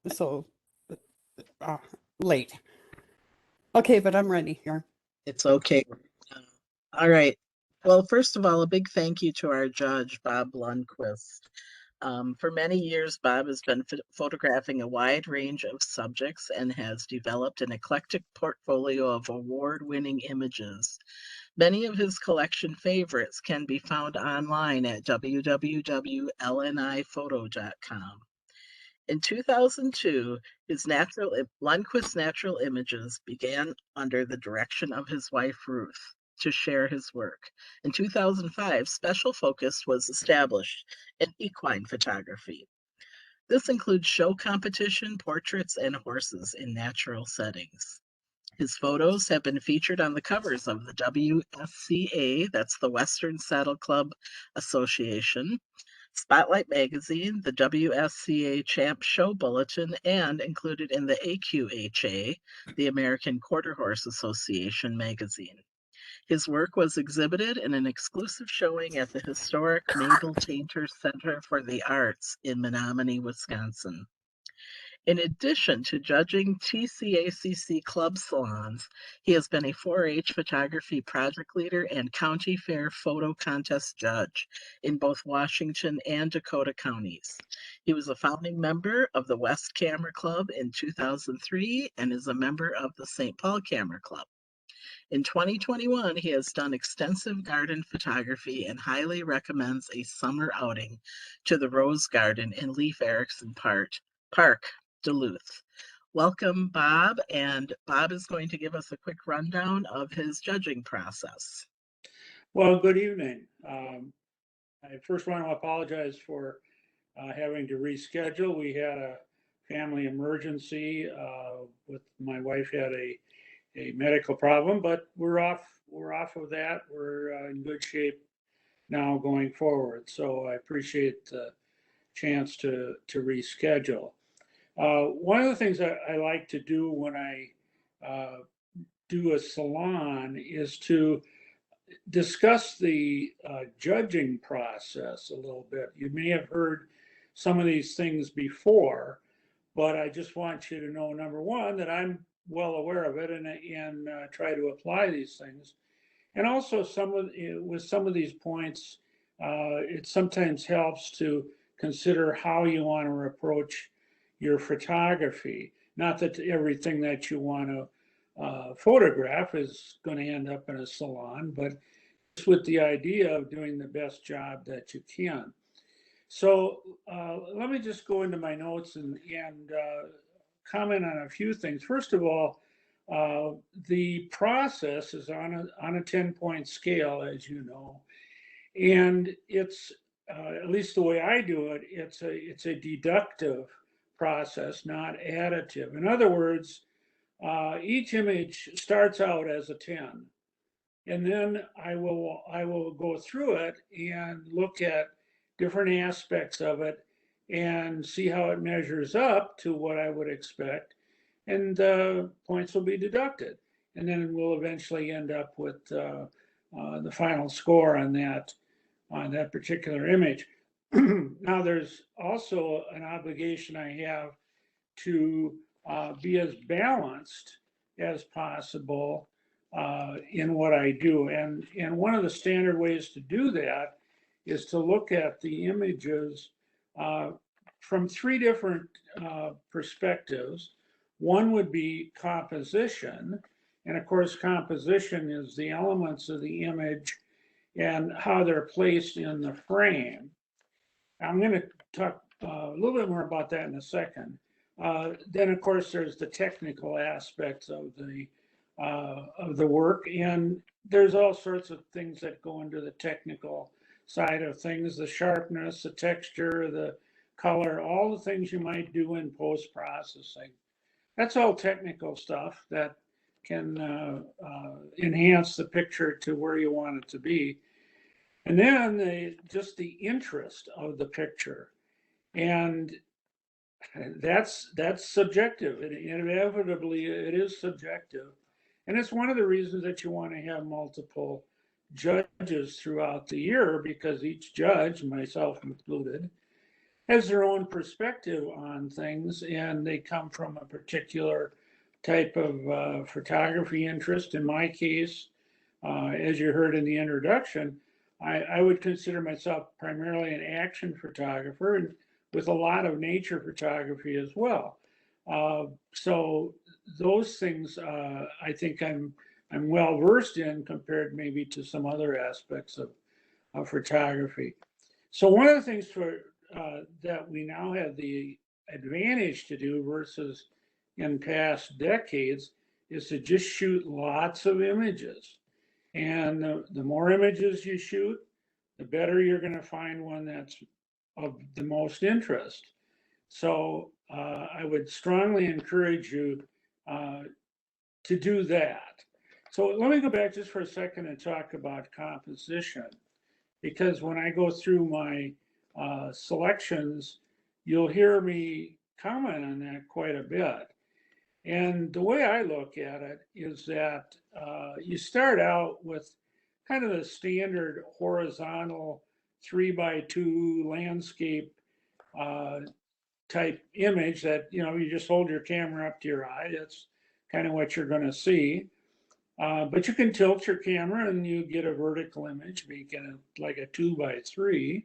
so uh, late. Okay, but I'm ready here. It's okay. Uh, all right. Well, first of all, a big thank you to our judge, Bob Lundquist. For many years, Bob has been photographing a wide range of subjects and has developed an eclectic portfolio of award-winning images. Many of his collection favorites can be found online at www.lniphoto.com. In 2002, Lundquist's Natural Images began under the direction of his wife Ruth to share his work. In 2005, special focus was established in equine photography. This includes show competition, portraits, and horses in natural settings. His photos have been featured on the covers of the WSCA, that's the Western Saddle Club Association, Spotlight Magazine, the WSCA Champ Show Bulletin, and included in the AQHA, the American Quarter Horse Association magazine. His work was exhibited in an exclusive showing at the historic Mabel Tainter Center for the Arts in Menominee, Wisconsin. In addition to judging TCACC club salons, he has been a 4-H photography project leader and county fair photo contest judge in both Washington and Dakota counties. He was a founding member of the West Camera Club in 2003 and is a member of the St. Paul Camera Club. In 2021, he has done extensive garden photography and highly recommends a summer outing to the Rose Garden in Leif Erikson Park, Duluth. Welcome, Bob, and Bob is going to give us a quick rundown of his judging process. Well, good evening. I first want to apologize for having to reschedule. We had a family emergency with my wife had a medical problem, but we're off of that. We're in good shape now going forward. So I appreciate the chance to reschedule. One of the things I like to do when I do a salon is to discuss the judging process a little bit. You may have heard some of these things before, but I just want you to know, number one, that I'm well aware of it and try to apply these things. And also with some of these points, it sometimes helps to consider how you want to approach your photography. Not that everything that you want to photograph is going to end up in a salon, but just with the idea of doing the best job that you can. So let me just go into my notes and comment on a few things. First of all, the process is on a 10-point scale, as you know, and it's at least the way I do it. It's a deductive process, not additive. In other words, each image starts out as a 10, and then I will go through it and look at different aspects of it and see how it measures up to what I would expect, and points will be deducted, and then we'll eventually end up with the final score on that particular image. Now, there's also an obligation I have to be as balanced as possible in what I do, and one of the standard ways to do that is to look at the images from 3 different perspectives. One would be composition, and of course composition is the elements of the image and how they're placed in the frame. I'm going to talk a little bit more about that in a second. Then of course there's the technical aspects of the work, and there's all sorts of things that go into the technical side of things: the sharpness, the texture, the color, all the things you might do in post-processing. That's all technical stuff that can enhance the picture to where you want it to be. And then just the interest of the picture. And that's subjective. Inevitably, it is subjective. And it's one of the reasons that you want to have multiple judges throughout the year, because each judge, myself included, has their own perspective on things, and they come from a particular type of photography interest. In my case, as you heard in the introduction, I would consider myself primarily an action photographer, and with a lot of nature photography as well. So those things I think I'm well versed in compared maybe to some other aspects of photography. So one of the things that we now have the advantage to do versus in past decades is to just shoot lots of images. And the more images you shoot, the better you're going to find one that's of the most interest. So I would strongly encourage you to do that. So let me go back just for a second and talk about composition, because when I go through my selections, you'll hear me comment on that quite a bit. And the way I look at it is that you start out with kind of the standard horizontal 3x2 landscape type image that, you just hold your camera up to your eye. That's kind of what you're going to see. But you can tilt your camera and you get a vertical image, making it like a 2x3.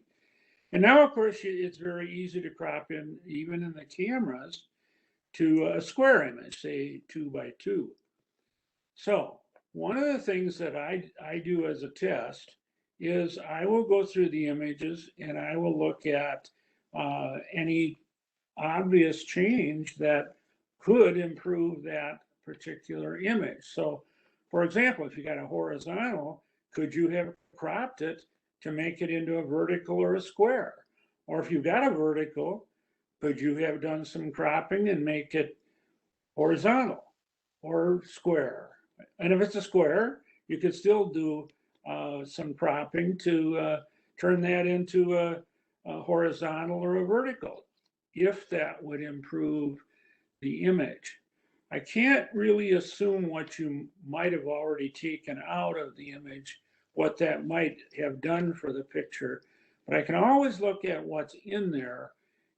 And now, of course, it's very easy to crop in, even in the cameras, to a square image, say 2x2. So one of the things that I do as a test is I will go through the images and I will look at any obvious change that could improve that particular image. So, for example, if you got a horizontal, could you have cropped it to make it into a vertical or a square? Or if you got a vertical, could you have done some cropping and make it horizontal or square? And if it's a square, you could still do some cropping to turn that into a horizontal or a vertical, if that would improve the image. I can't really assume what you might have already taken out of the image, what that might have done for the picture, but I can always look at what's in there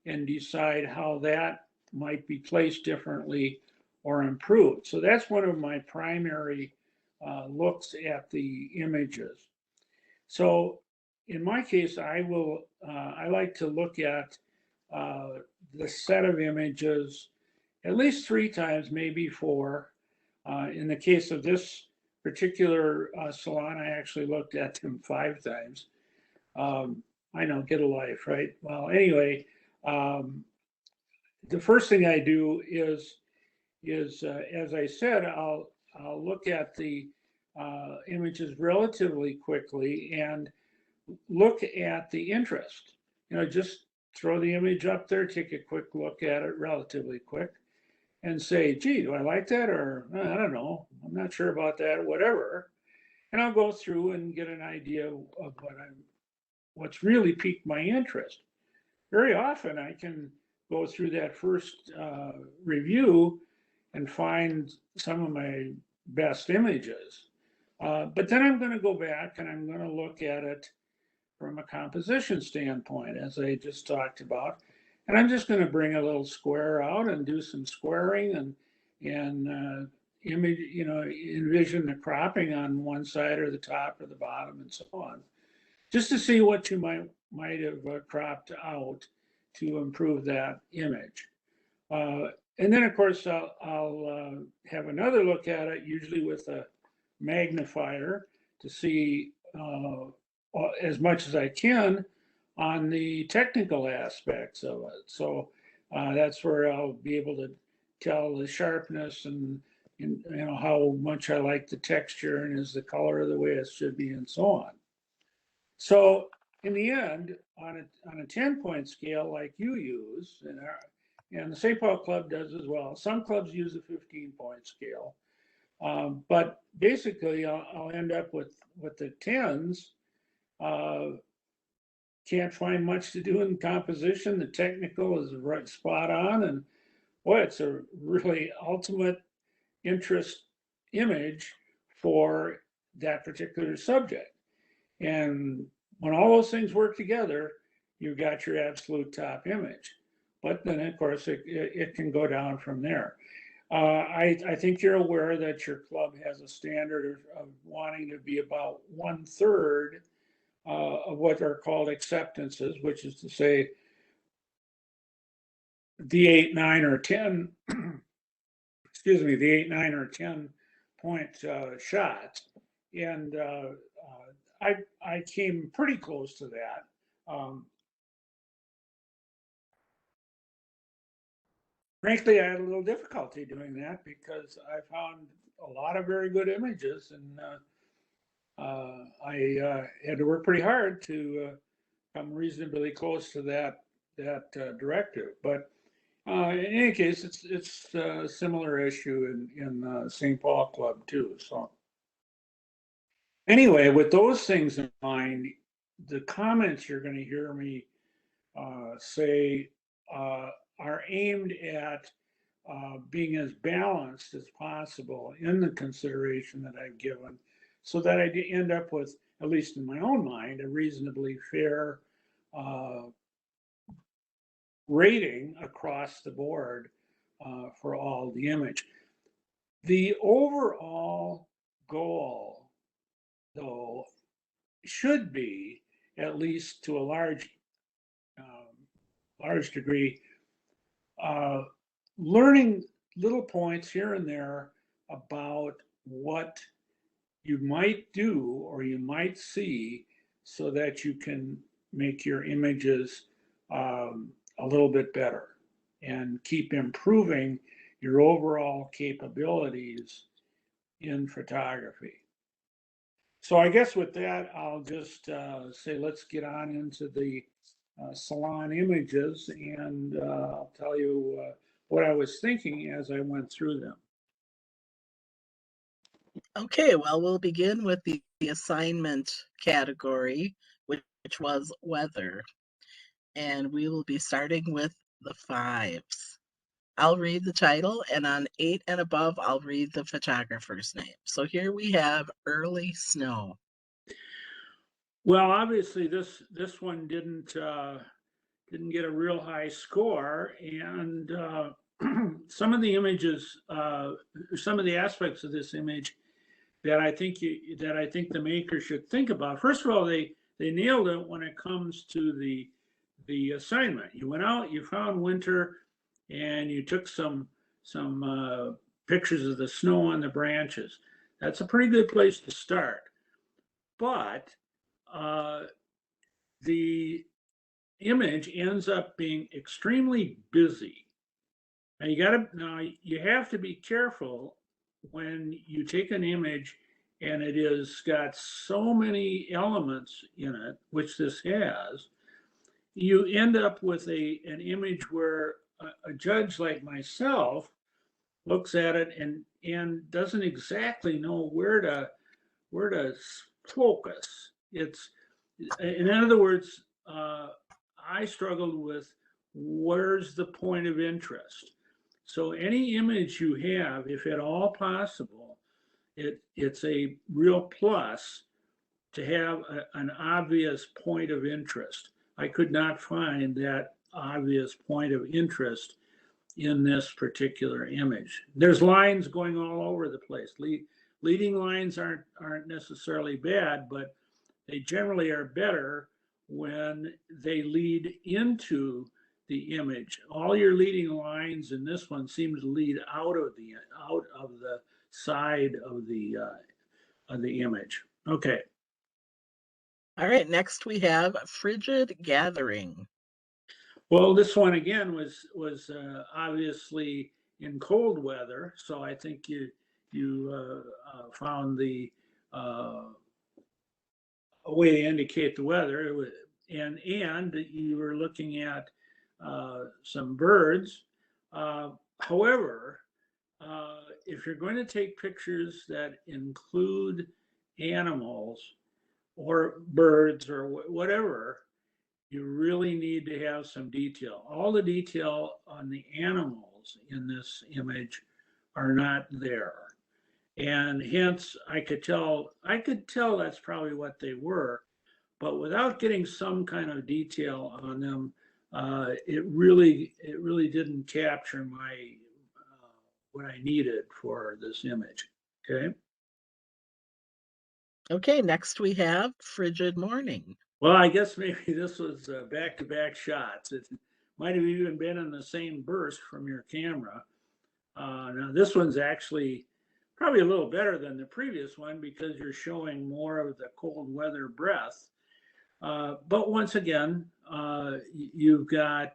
and decide how that might be placed differently or improved. So that's one of my primary looks at the images. So in my case, I like to look at the set of images at least 3 times, maybe 4. In the case of this particular salon, I actually looked at them 5 times. I know, get a life, right? Well, anyway, the first thing I do is as I said, I'll look at the images relatively quickly and look at the interest. Just throw the image up there, take a quick look at it relatively quick, and say, gee, do I like that? Or I don't know, I'm not sure about that, or whatever. And I'll go through and get an idea of what's really piqued my interest. Very often I can go through that first review and find some of my best images. But then I'm going to go back and I'm going to look at it from a composition standpoint, as I just talked about. And I'm just going to bring a little square out and do some squaring and image, envision the cropping on one side or the top or the bottom and so on, just to see what you might have cropped out to improve that image. And then, of course, I'll have another look at it, usually with a magnifier, to see as much as I can on the technical aspects of it. So that's where I'll be able to tell the sharpness and how much I like the texture and is the color the way it should be and so on. So in the end, on a 10-point scale like you use, and the St. Paul Club does as well. Some clubs use a 15-point scale. But basically, I'll end up with the 10s. Can't find much to do in composition. The technical is right spot on. And boy, it's a really ultimate interest image for that particular subject. And when all those things work together, you've got your absolute top image. But then, of course, it can go down from there. I think you're aware that your club has a standard of wanting to be about 1/3 of what are called acceptances, which is to say the 8, 9, or 10, excuse me, the 8, 9, or 10 point shots. And I came pretty close to that. Frankly, I had a little difficulty doing that because I found a lot of very good images, and I had to work pretty hard to come reasonably close to that directive. But in any case, it's a similar issue in St. Paul Club too. So anyway, with those things in mind, the comments you're going to hear me say are aimed at being as balanced as possible in the consideration that I've given, so that I end up with, at least in my own mind, a reasonably fair rating across the board for all the image. The overall goal, though, should be, at least to a large degree, learning little points here and there about what you might do or you might see so that you can make your images a little bit better and keep improving your overall capabilities in photography. So I guess with that, I'll just say let's get on into the salon images, and I'll tell you what I was thinking as I went through them. Okay, well, we'll begin with the assignment category, which was weather. And we will be starting with the 5s. I'll read the title, and on 8 and above, I'll read the photographer's name. So here we have early snow. Well, obviously this one didn't get a real high score, and some of the images, some of the aspects of this image that I think the maker should think about. First of all, they nailed it when it comes to the assignment. You went out, you found winter, and you took some pictures of the snow on the branches. That's a pretty good place to start. But the image ends up being extremely busy. Now you have to be careful when you take an image and it is got so many elements in it, which this has. You end up with an image where a judge like myself looks at it and doesn't exactly know where to focus. It's, in other words, I struggled with where's the point of interest. So any image you have, if at all possible, it's a real plus to have an obvious point of interest. I could not find that obvious point of interest in this particular image. There's lines going all over the place. Leading lines aren't necessarily bad, but they generally are better when they lead into the image. All your leading lines in this one seem to lead out of the side of the image. Okay. All right, next we have frigid gathering. Well, this one again was obviously in cold weather, so I think you found the a way to indicate the weather. And you were looking at some birds. However, if you're going to take pictures that include animals or birds or whatever, you really need to have some detail. All the detail on the animals in this image are not there. And hence I could tell that's probably what they were. but without getting some kind of detail on them, it really didn't capture my what I needed for this image. Okay. Okay, next we have Frigid Morning. Well, I guess maybe this was back-to-back shots. It might have even been in the same burst from your camera. Now this one's actually probably a little better than the previous one because you're showing more of the cold weather breath. But once again, you've got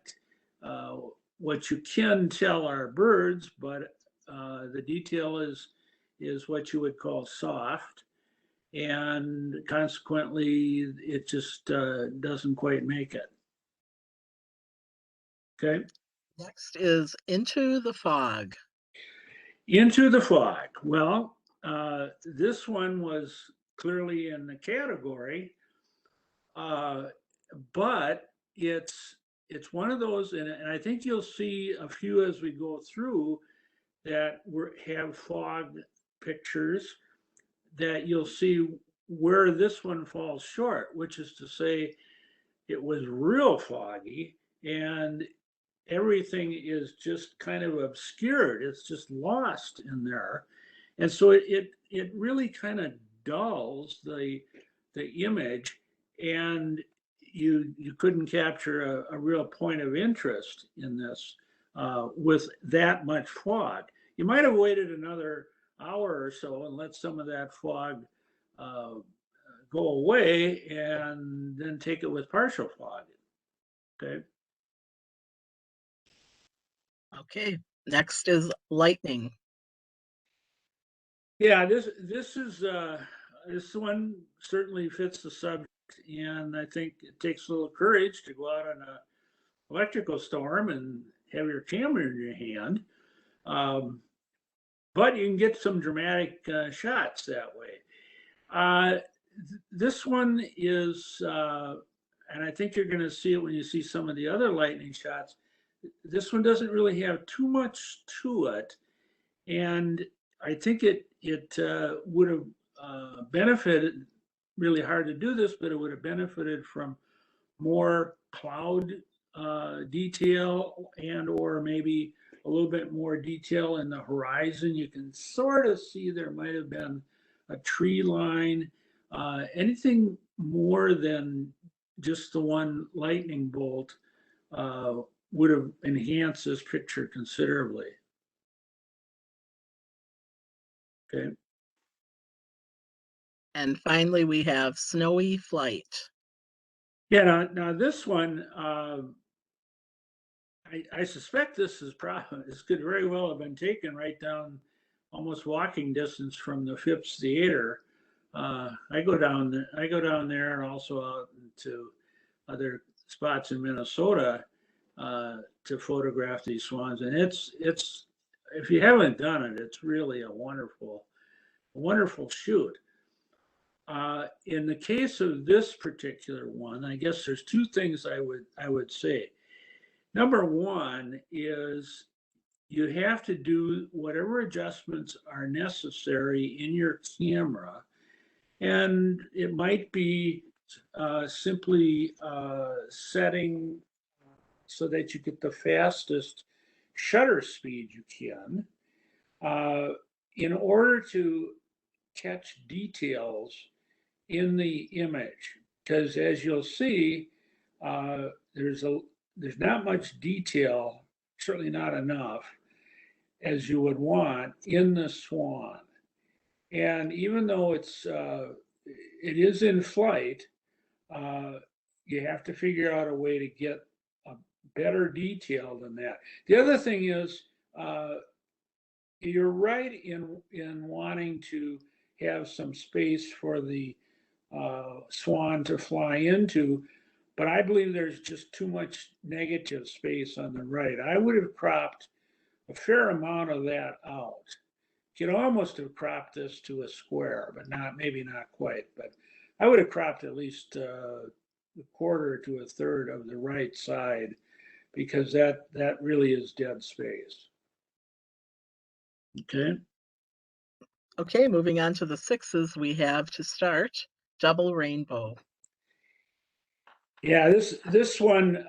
what you can tell are birds, but the detail is what you would call soft, and consequently, it just doesn't quite make it. Okay. Next is Into the Fog. Into the Fog. Well, this one was clearly in the category, but it's one of those, and I think you'll see a few as we go through that have fog pictures that you'll see where this one falls short, which is to say it was real foggy and everything is just kind of obscured. It's just lost in there. And so it really kind of dulls the image, and you couldn't capture a real point of interest in this with that much fog. You might have waited another hour or so and let some of that fog uh, go away and then take it with partial fog. Okay. Okay, next is Lightning. Yeah, this one certainly fits the subject, and I think it takes a little courage to go out on an electrical storm and have your camera in your hand. But you can get some dramatic shots that way. This one is, and I think you're going to see it when you see some of the other lightning shots. This one doesn't really have too much to it, and I think it would have benefited. Really hard to do this, but it would have benefited from more cloud detail and or maybe a little bit more detail in the horizon. You can sort of see there might have been a tree line. Anything more than just the one lightning bolt would have enhanced this picture considerably. Okay. And finally, we have Snowy Flight. Yeah. Now this one, I suspect this could very well have been taken right down, almost walking distance from the Phipps Theater. I go down there, and also out to other spots in Minnesota to photograph these swans, and it's if you haven't done it, it's really a wonderful shoot. In the case of this particular one, I guess there's two things I would say. Number one is you have to do whatever adjustments are necessary in your camera, and it might be simply setting so that you get the fastest shutter speed you can in order to catch details in the image, because as you'll see, uh, there's not much detail, certainly not enough as you would want in the swan. And even though it is in flight, uh, you have to figure out a way to get a better detail than that. The other thing is, you're right in wanting to have some space for the swan to fly into, but I believe there's just too much negative space on the right. I would have cropped a fair amount of that out. You could almost have cropped this to a square, but maybe not quite. But I would have cropped at least a quarter to a third of the right side, because that really is dead space. Okay. Okay, moving on to the sixes, we have to start Double Rainbow. Yeah, this one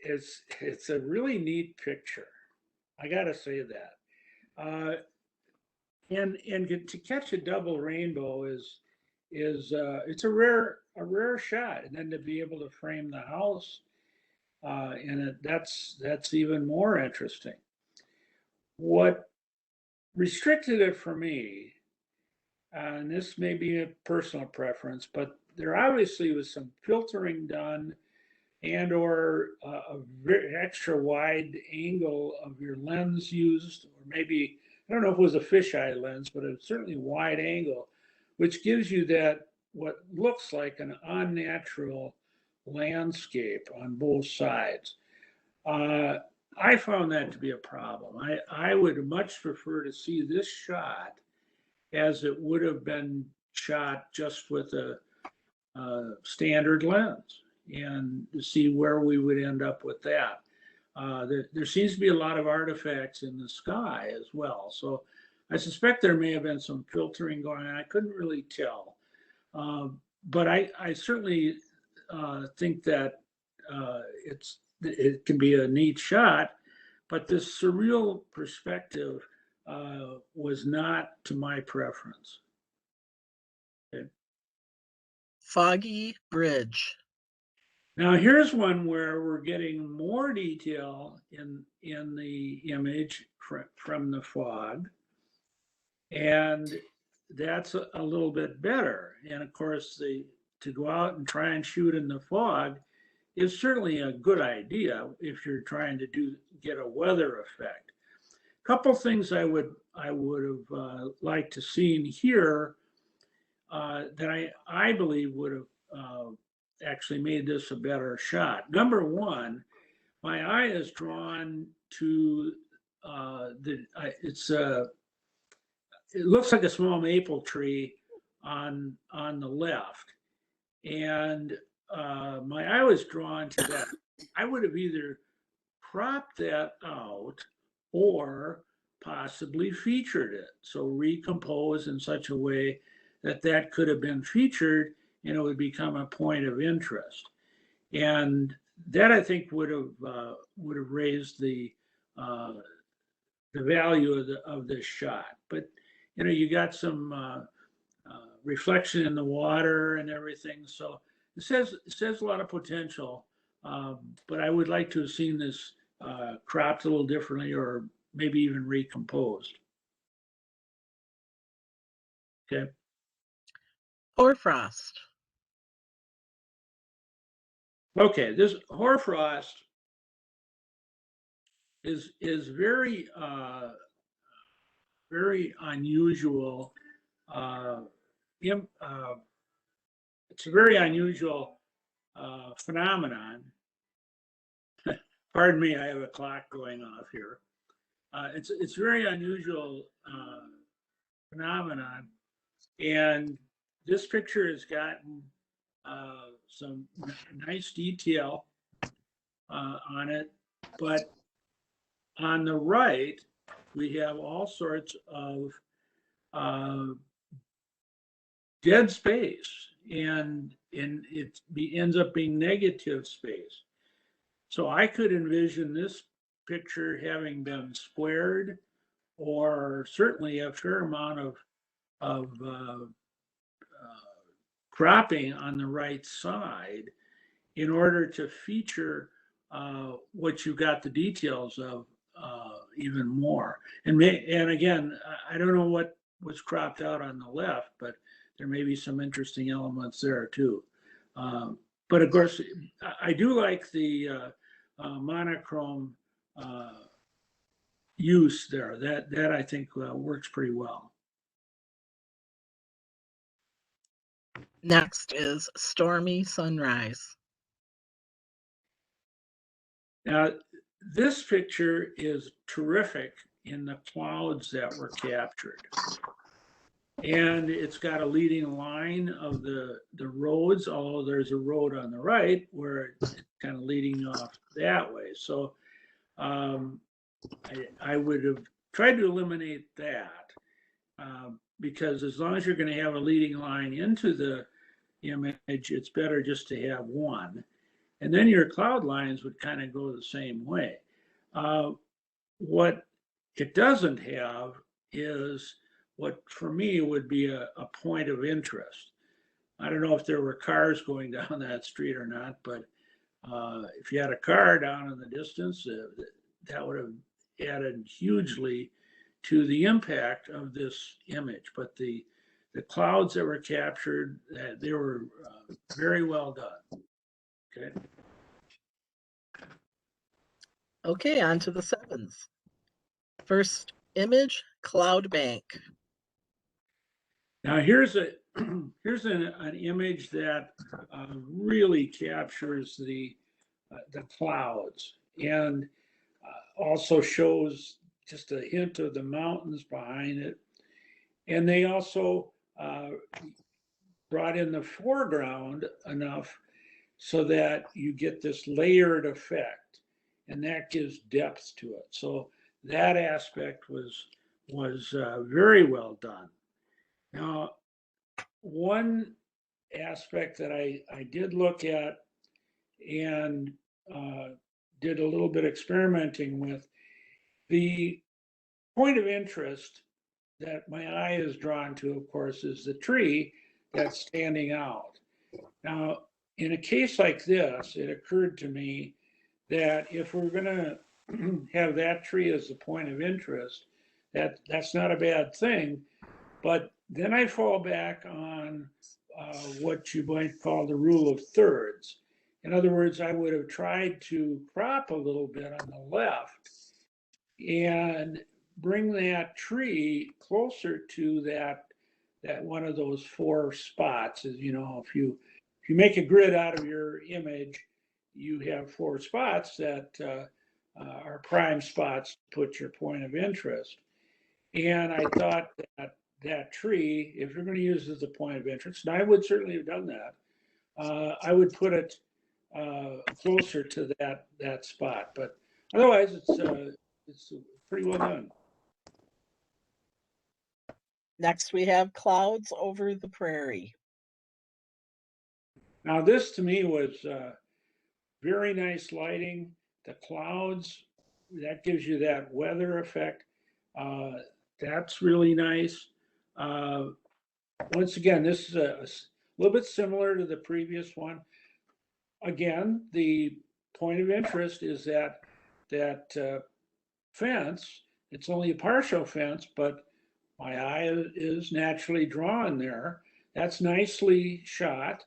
it's a really neat picture. I got to say that. And to catch a double rainbow is it's a rare shot, and then to be able to frame the house in it, that's even more interesting. What restricted it for me, and this may be a personal preference, but there obviously was some filtering done and or a very extra wide angle of your lens used, or maybe, I don't know if it was a fisheye lens, but it's certainly wide angle, which gives you that what looks like an unnatural landscape on both sides. Uh, I found that to be a problem. I would much prefer to see this shot as it would have been shot just with a standard lens, and to see where we would end up with that. There seems to be a lot of artifacts in the sky as well. So I suspect there may have been some filtering going on. I couldn't really tell. But I certainly think that it can be a neat shot, but this surreal perspective was not to my preference. Okay. Foggy Bridge. Now here's one where we're getting more detail in the image from the fog, and that's a little bit better. And of course, to go out and try and shoot in the fog is certainly a good idea if you're trying to get a weather effect. A couple things I would have liked to seen here that I believe would have actually made this a better shot. Number one, my eye is drawn to it looks like a small maple tree on the left, and my eye was drawn to that. I would have either cropped that out or possibly featured it. So recompose in such a way that that could have been featured and it would become a point of interest. And that I think would have raised the value of this shot. But you got some reflection in the water and everything, so it says a lot of potential. But I would like to have seen this cropped a little differently, or maybe even recomposed. Okay. Hoarfrost. Okay, this hoarfrost is very very unusual. It's a very unusual phenomenon. Pardon me, I have a clock going off here. It's very unusual phenomenon, and this picture has gotten some nice detail on it, but on the right we have all sorts of dead space, and it ends up being negative space. So I could envision this picture having been squared, or certainly a fair amount of cropping on the right side in order to feature what you got the details of even more. And again, I don't know what was cropped out on the left, but there may be some interesting elements there too. But of course, I do like the monochrome use there. That I think works pretty well. Next is Stormy Sunrise. Now, this picture is terrific in the clouds that were captured. And it's got a leading line of the roads, although there's a road on the right where it's kind of leading off that way. So I would have tried to eliminate that because as long as you're going to have a leading line into image, it's better just to have one. And then your cloud lines would kind of go the same way. What it doesn't have is what for me would be a point of interest. I don't know if there were cars going down that street or not, but if you had a car down in the distance, that would have added hugely to the impact of this image. But the clouds that were captured, they were very well done. Okay. Okay, on to the sevens. First image, cloud bank. Now here's here's an image that really captures the clouds and also shows just a hint of the mountains behind it. And they also brought in the foreground enough so that you get this layered effect, and that gives depth to it. So that aspect was very well done. Now, one aspect that I did look at and did a little bit experimenting with, the point of interest that my eye is drawn to, of course, is the tree that's standing out. Now, in a case like this, it occurred to me that if we're going to have that tree as the point of interest, that's not a bad thing. But then I fall back on what you might call the rule of thirds. In other words, I would have tried to crop a little bit on the left and bring that tree closer to that one of those four spots. As you know, if you make a grid out of your image, you have four spots that are prime spots to put your point of interest. And I thought that tree, if you're going to use it as a point of interest, and I would certainly have done that, I would put it closer to that spot. But otherwise, it's pretty well done. Next, we have clouds over the prairie. Now, this to me was very nice lighting. The clouds, that gives you that weather effect. That's really nice. Once again, this is a little bit similar to the previous one. Again, the point of interest is that fence. It's only a partial fence, but my eye is naturally drawn there. That's nicely shot.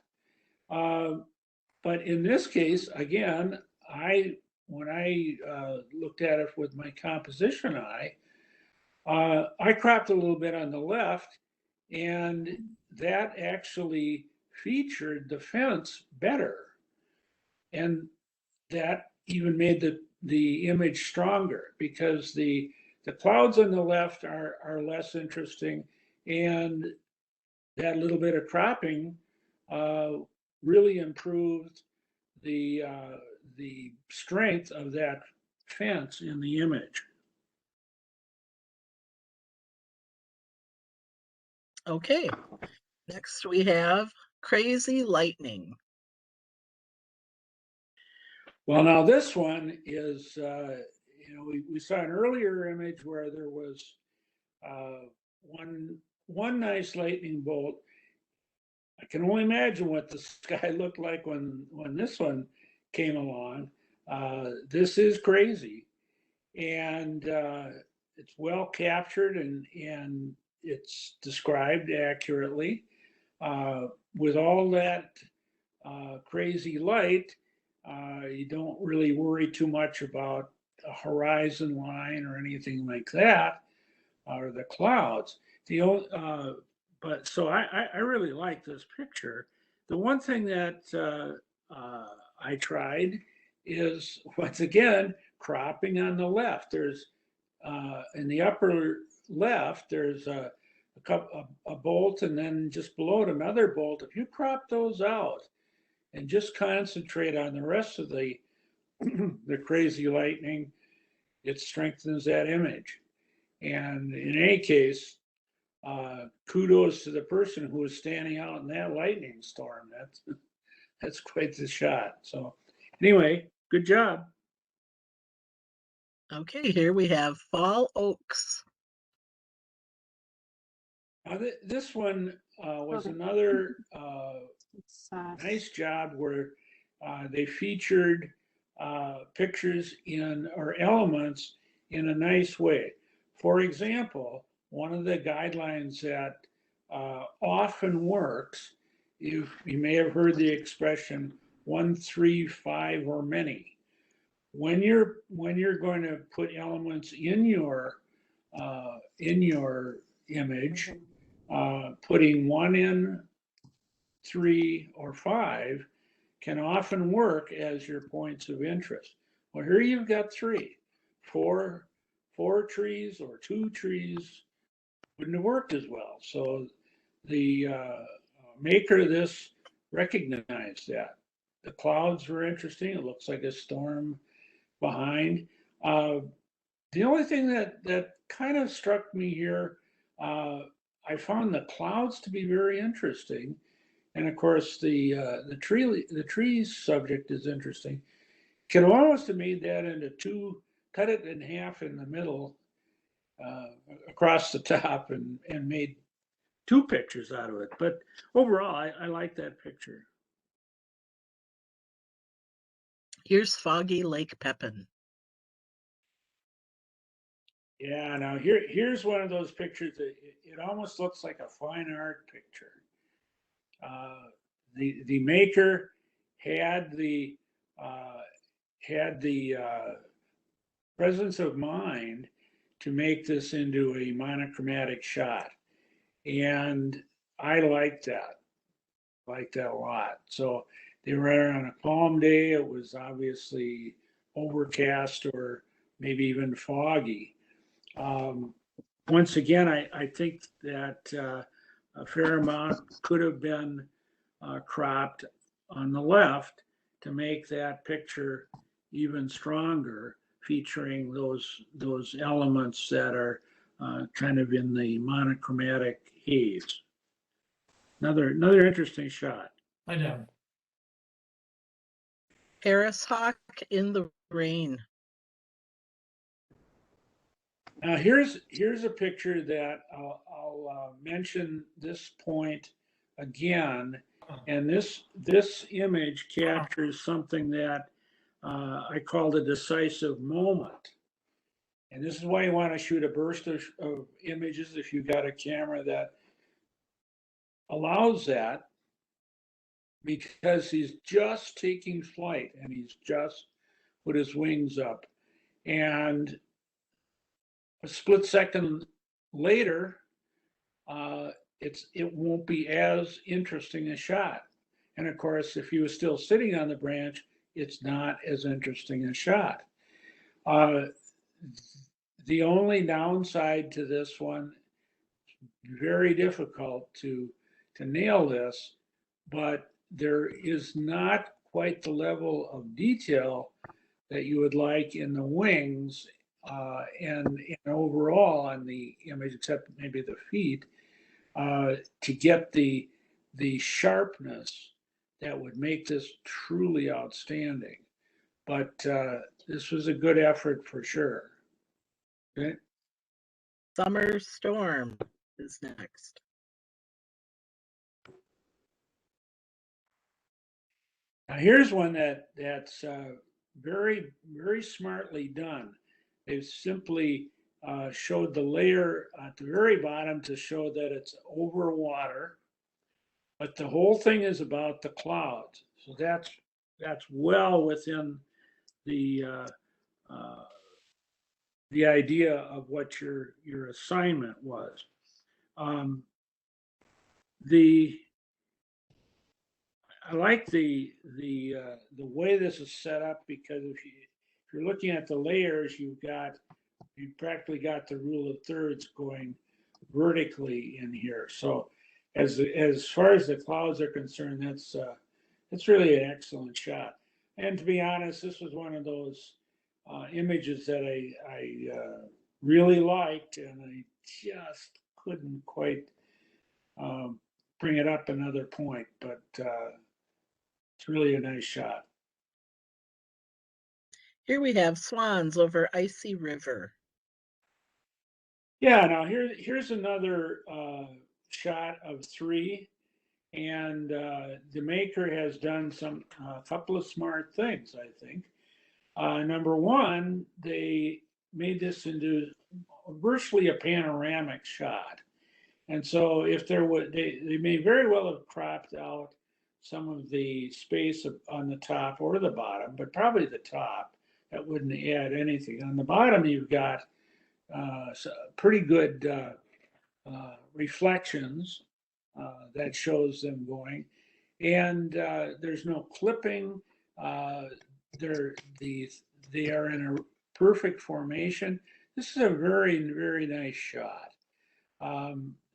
But in this case, again, when I looked at it with my composition eye, I cropped a little bit on the left, and that actually featured the fence better. And that even made the image stronger because the clouds on the left are less interesting, and that little bit of cropping really improved the strength of that fence in the image. Okay, next we have crazy lightning. Well, now this one is, we saw an earlier image where there was one nice lightning bolt. I can only imagine what the sky looked like when this one came along. This is crazy, and it's well captured and it's described accurately. With all that crazy light, you don't really worry too much about a horizon line or anything like that, or the clouds. But so I really like this picture. The one thing that I tried is, once again, cropping on the left. There's in the upper left, there's a bolt, and then just below it another bolt. If you crop those out and just concentrate on the rest of the crazy lightning, it strengthens that image. And in any case, kudos to the person who was standing out in that lightning storm. That's quite the shot. So anyway, good job. Okay, here we have Fall Oaks. This one was Okay. another It's, nice job where they featured pictures in or elements in a nice way. For example, one of the guidelines that often works, you may have heard the expression 1, 3, 5, or many. When you're going to put elements in your image, putting 1 in, 3, or 5 can often work as your points of interest. Well, here you've got 3. 4 trees or 2 trees wouldn't have worked as well. So the maker of this recognized that. The clouds were interesting. It looks like a storm behind. The only thing that kind of struck me here, I found the clouds to be very interesting. And of course, the tree subject is interesting. Could almost have made that into 2, cut it in half in the middle, across the top, and made 2 pictures out of it. But overall, I like that picture. Here's Foggy Lake Pepin. Yeah, now here's one of those pictures that it almost looks like a fine art picture. The maker had the presence of mind to make this into a monochromatic shot, and I like that a lot. So they were on a calm day. It was obviously overcast or maybe even foggy. Once again, I think that a fair amount could have been cropped on the left to make that picture even stronger, featuring those elements that are kind of in the monochromatic haze. Another interesting shot. I know. Harris Hawk in the Rain. Now here's a picture that I'll mention this point again, and this image captures something that I called a decisive moment. And this is why you want to shoot a burst of images if you've got a camera that allows that, because he's just taking flight and he's just put his wings up. And a split second later, it won't be as interesting a shot. And of course, if he was still sitting on the branch, it's not as interesting a shot. The only downside to this one, very difficult to nail this, but there is not quite the level of detail that you would like in the wings and overall on the image, except maybe the feet, to get the sharpness that would make this truly outstanding. But this was a good effort for sure. Okay. Summer Storm is next. Now here's one that's very, very smartly done. They've simply showed the layer at the very bottom to show that it's over water, but the whole thing is about the clouds. So that's well within the idea of what your assignment was. I like the way this is set up, because if you're looking at the layers, you practically got the rule of thirds going vertically in here. So as far as the clouds are concerned, that's really an excellent shot. And to be honest, this was one of those images that I really liked, and I just couldn't quite bring it up another point, but it's really a nice shot. Here we have swans over icy river. Yeah, now here's another shot of three, and the maker has done a couple of smart things, I think. Number one, they made this into virtually a panoramic shot. And so if there would, they may very well have cropped out some of the space on the top or the bottom, but probably the top. That wouldn't add anything. On the bottom, you've got pretty good reflections that shows them going. And there's no clipping. They are in a perfect formation. This is a very, very nice shot.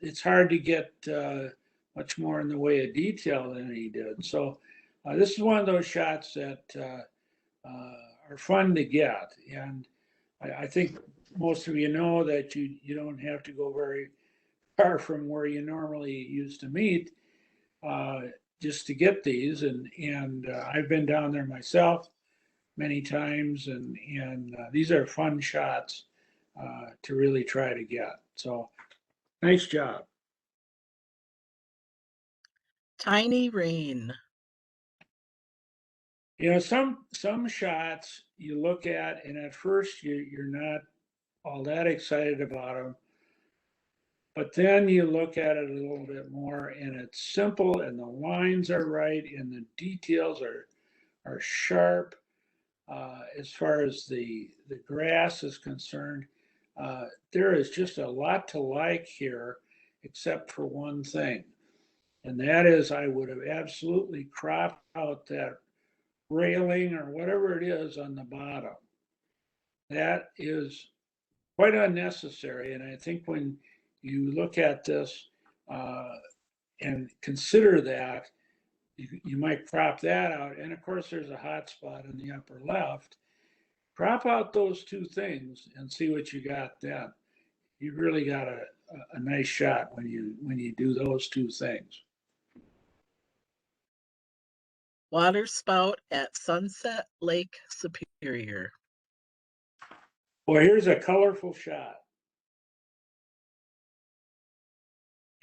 It's hard to get much more in the way of detail than he did. So this is one of those shots that are fun to get. And I think most of you know that you don't have to go very far from where you normally used to meet just to get these. And I've been down there myself many times, and these are fun shots to really try to get. So nice job. Tiny rain. Some shots you look at, and at first you're not all that excited about them, but then you look at it a little bit more, and it's simple, and the lines are right, and the details are sharp. As far as the grass is concerned, there is just a lot to like here, except for one thing, and that is I would have absolutely cropped out that railing or whatever it is on the bottom. That is quite unnecessary, and I think when you look at this and consider that, you might crop that out. And of course, there's a hot spot in the upper left. Crop out those two things and see what you got then. You've really got a nice shot when you do those two things. Water spout at Sunset Lake Superior. Well, here's a colorful shot.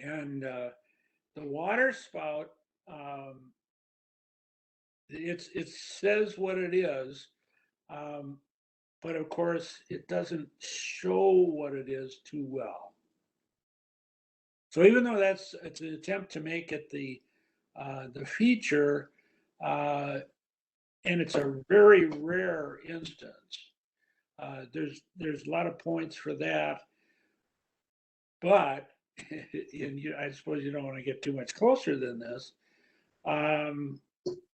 And the water spout, it says what it is, but of course it doesn't show what it is too well. So even though it's an attempt to make it the feature, and it's a very rare instance. There's a lot of points for that, but I suppose you don't want to get too much closer than this.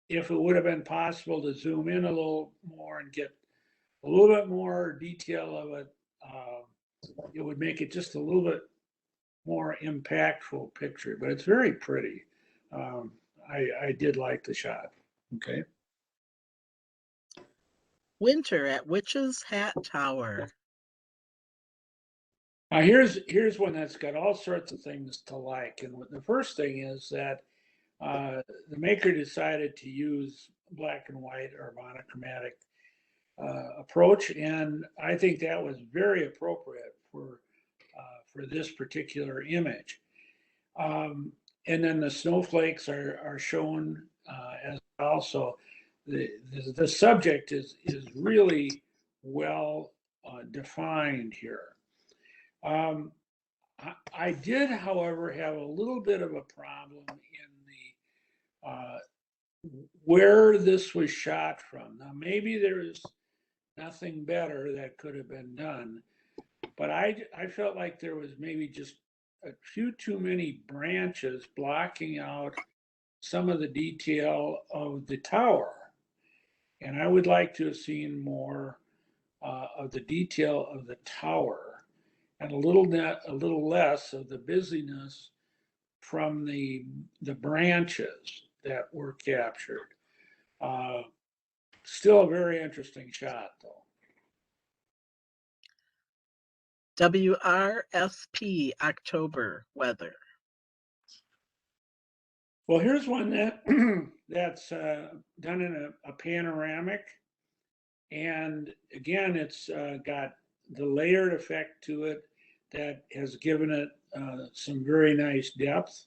If it would have been possible to zoom in a little more and get a little bit more detail of it, it would make it just a little bit more impactful picture. But it's very pretty. I did like the shot. Okay. Winter at Witch's Hat Tower. Now here's one that's got all sorts of things to like, and the first thing is that the maker decided to use black and white or monochromatic approach, and I think that was very appropriate for this particular image. And then the snowflakes are shown as also. The subject is really well defined here. I did, however, have a little bit of a problem in the where this was shot from. Now, maybe there is nothing better that could have been done, but I felt like there was maybe just a few too many branches blocking out some of the detail of the tower. And I would like to have seen more of the detail of the tower and a little less of the busyness from the branches that were captured. Still a very interesting shot, though. WRSP October weather. Well, here's one that that's done in a panoramic, and again, it's got the layered effect to it that has given it some very nice depth.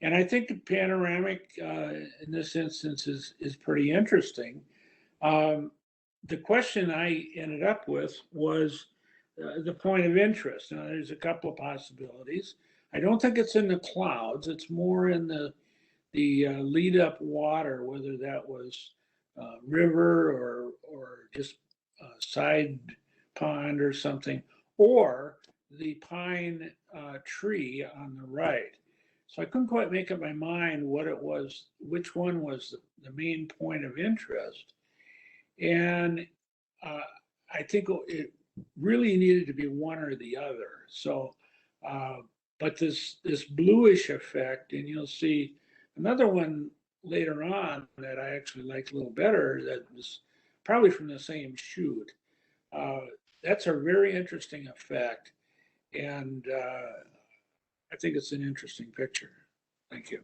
And I think the panoramic in this instance is pretty interesting. Um, the question I ended up with was the point of interest. Now, there's a couple of possibilities. I don't think it's in the clouds. It's more in the lead up water, whether that was river or just side pond or something, or the pine tree on the right. So I couldn't quite make up my mind what it was, which one was the main point of interest. And uh, I think it really needed to be one or the other. So, uh, but this bluish effect, and you'll see another one later on that I actually liked a little better. That was probably from the same shoot. Uh, that's a very interesting effect, and I think it's an interesting picture. Thank you.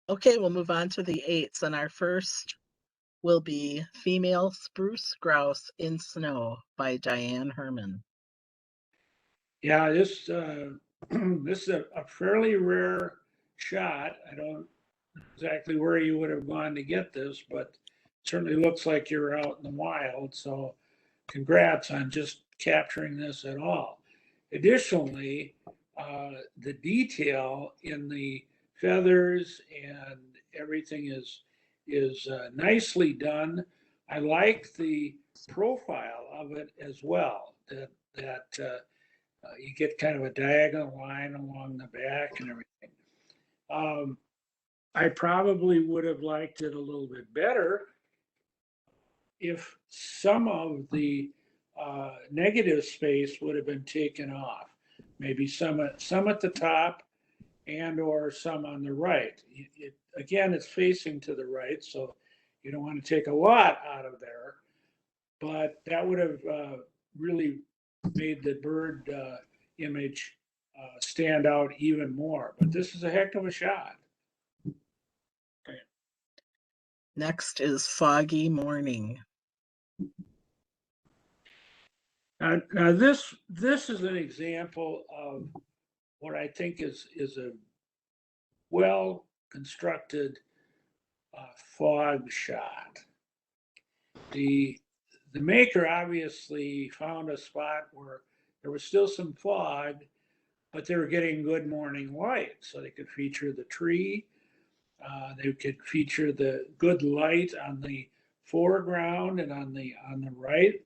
Okay, we'll move on to the 8s, and our first will be Female Spruce Grouse in Snow by Diane Herman. Yeah, this this is a fairly rare shot. I don't know exactly where you would have gone to get this, but certainly looks like you're out in the wild. So congrats on just capturing this at all. Additionally, the detail in the feathers and everything is nicely done. I like the profile of it as well. That you get kind of a diagonal line along the back and everything. Um, I probably would have liked it a little bit better if some of the negative space would have been taken off. Maybe some at the top and or some on the right. Again, it's facing to the right, so you don't want to take a lot out of there. But that would have really made the bird image stand out even more. But this is a heck of a shot. Okay. Next is Foggy Morning. Now this is an example of what I think is a well constructed fog shot. The maker obviously found a spot where there was still some fog, but they were getting good morning light, so they could feature the tree. They could feature the good light on the foreground and on the right.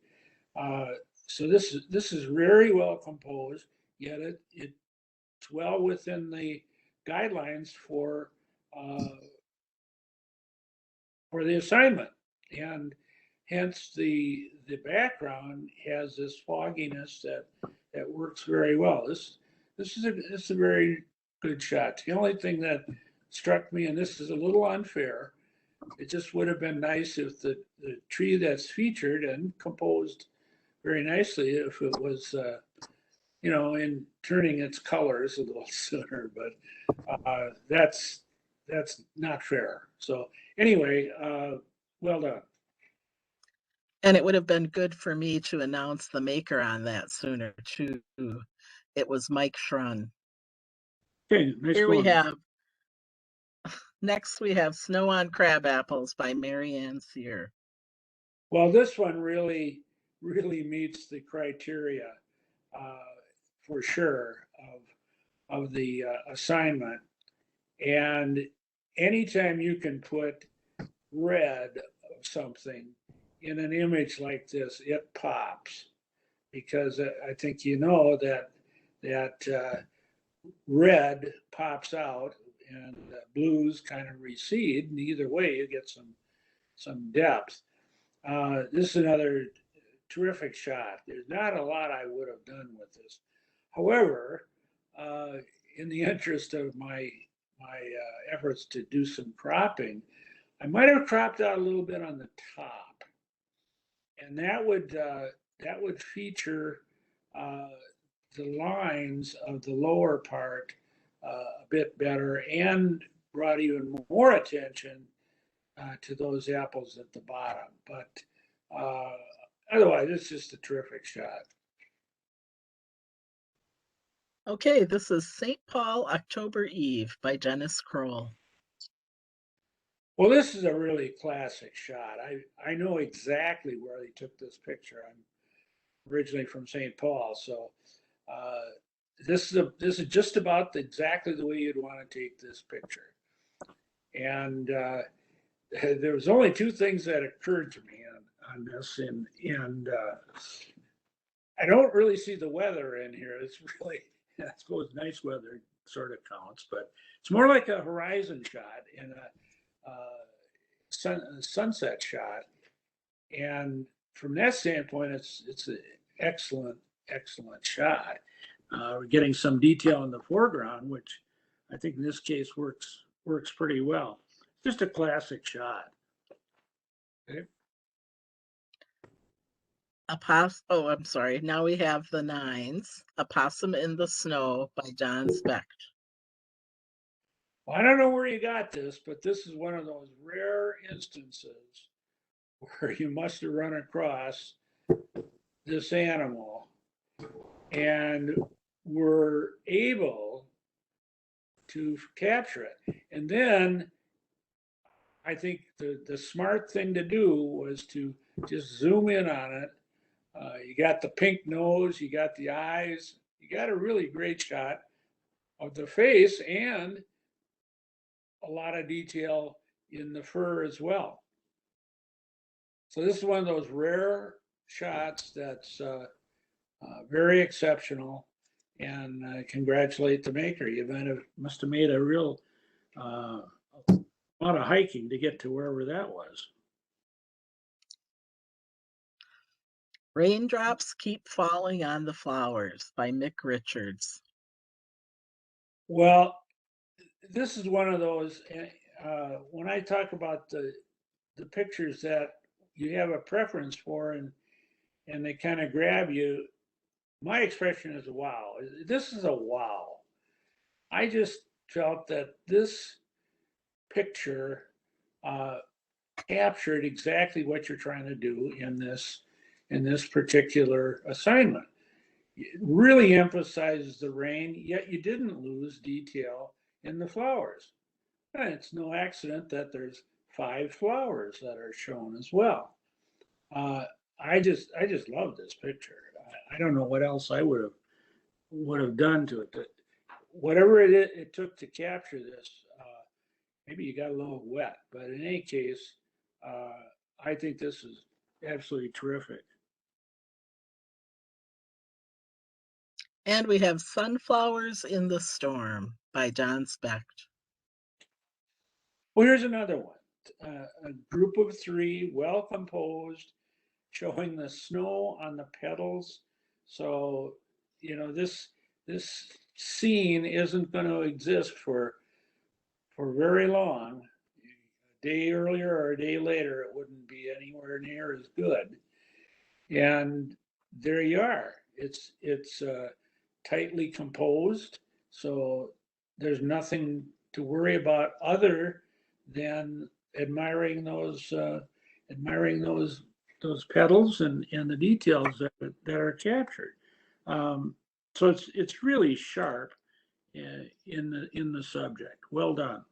So this is very well composed, yet it's well within the guidelines for the assignment, and hence the background has this fogginess that works very well. This is a very good shot. The only thing that struck me, and this is a little unfair, it just would have been nice if the tree that's featured and composed very nicely, if it was in turning its colors a little sooner, but that's not fair. So anyway, well done. And it would have been good for me to announce the maker on that sooner, too. It was Mike Schrun. Okay, nice Here going. we have, next we have Snow on Crab Apples by Mary Ann Sear. Well, this one really meets the criteria for sure of the assignment. And anytime you can put red of something in an image like this, it pops, because I think that red pops out and blues kind of recede, and either way you get some depth. This is another terrific shot. There's not a lot I would have done with this. However, in the interest of my efforts to do some cropping, I might have cropped out a little bit on the top, and that would feature the lines of the lower part a bit better and brought even more attention to those apples at the bottom. But otherwise, it's just a terrific shot. Okay, this is St. Paul October Eve by Dennis Kroll. Well, this is a really classic shot. I know exactly where they took this picture. I'm originally from St. Paul, so this is just about exactly the way you'd want to take this picture. And there was only two things that occurred to me on this, and I don't really see the weather in here. It's really, I suppose, nice weather sort of counts, but it's more like a horizon shot and a sunset shot. And from that standpoint, it's an excellent shot. We're getting some detail in the foreground, which I think in this case works pretty well. Just a classic shot. Okay. Oh, I'm sorry. Now we have the nines. A Possum in the Snow by John Specht. Well, I don't know where you got this, but this is one of those rare instances where you must have run across this animal and were able to capture it. And then I think the smart thing to do was to just zoom in on it. You got the pink nose, you got the eyes, you got a really great shot of the face and a lot of detail in the fur as well. So this is one of those rare shots that's very exceptional, and I congratulate the maker. You must have made a real lot of hiking to get to wherever that was. Raindrops Keep Falling on the Flowers by Mick Richards. Well, this is one of those, when I talk about the pictures that you have a preference for and they kind of grab you, my expression is wow. This is a wow. I just felt that this picture captured exactly what you're trying to do in this particular assignment. It really emphasizes the rain, yet you didn't lose detail in the flowers. And it's no accident that there's 5 flowers that are shown as well. I just love this picture. I don't know what else I would have done to it. Whatever it took to capture this, maybe you got a little wet, but in any case, I think this is absolutely terrific. And we have Sunflowers in the Storm by John Specht. Well, here's another one. A group of 3, well composed, showing the snow on the petals. So, this scene isn't going to exist for very long. A day earlier or a day later, it wouldn't be anywhere near as good. And there you are. It's tightly composed, so there's nothing to worry about other than admiring those petals and the details that are captured. So it's really sharp in the subject. Well done.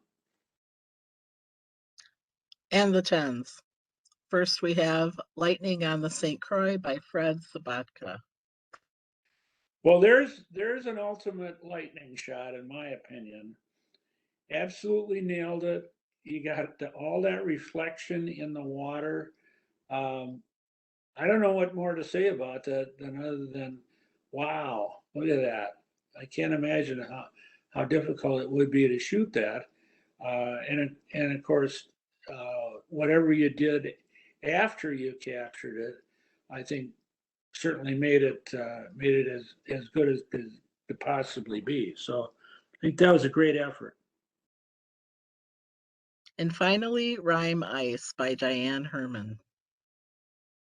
And the tens. First, we have Lightning on the St. Croix by Fred Sabatka. Well, there's an ultimate lightning shot, in my opinion. Absolutely nailed it. You got all that reflection in the water. I don't know what more to say about that than other than, wow, look at that. I can't imagine how difficult it would be to shoot that. And of course, whatever you did after you captured it, I think certainly made it as good as could possibly be. So I think that was a great effort. And finally, Rime Ice by Diane Herman.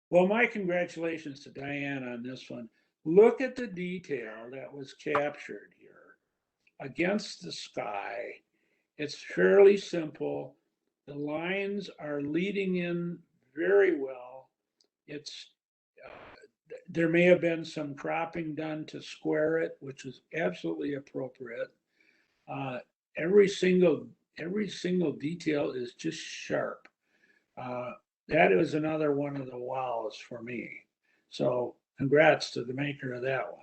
Well, my congratulations to Diane on this one. Look at the detail that was captured here against the sky. It's fairly simple. The lines are leading in very well. It's there may have been some cropping done to square it, which is absolutely appropriate. Uh, every single every single detail is just sharp. Uh, that is another one of the wows for me. So congrats to the maker of that one.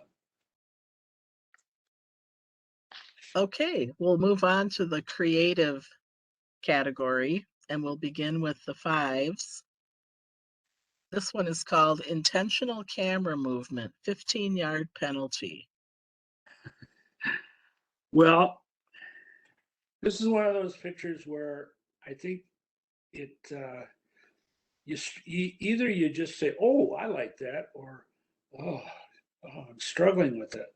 Okay, we'll move on to the creative category, and we'll begin with the fives. This one is called Intentional Camera Movement, 15-yard penalty. Well, this is one of those pictures where I think it either you just say, "Oh, I like that," or "Oh, I'm struggling with it."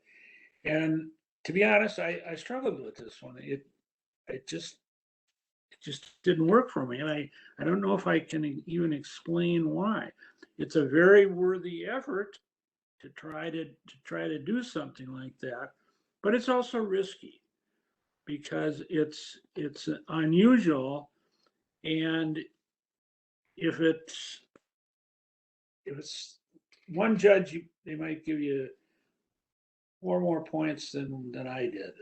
And to be honest, I struggled with this one. It just didn't work for me, and I don't know if I can even explain why. It's a very worthy effort to try to do something like that, but it's also risky because it's unusual, and if it's if it's one judge, they might give you 4 more points than I did.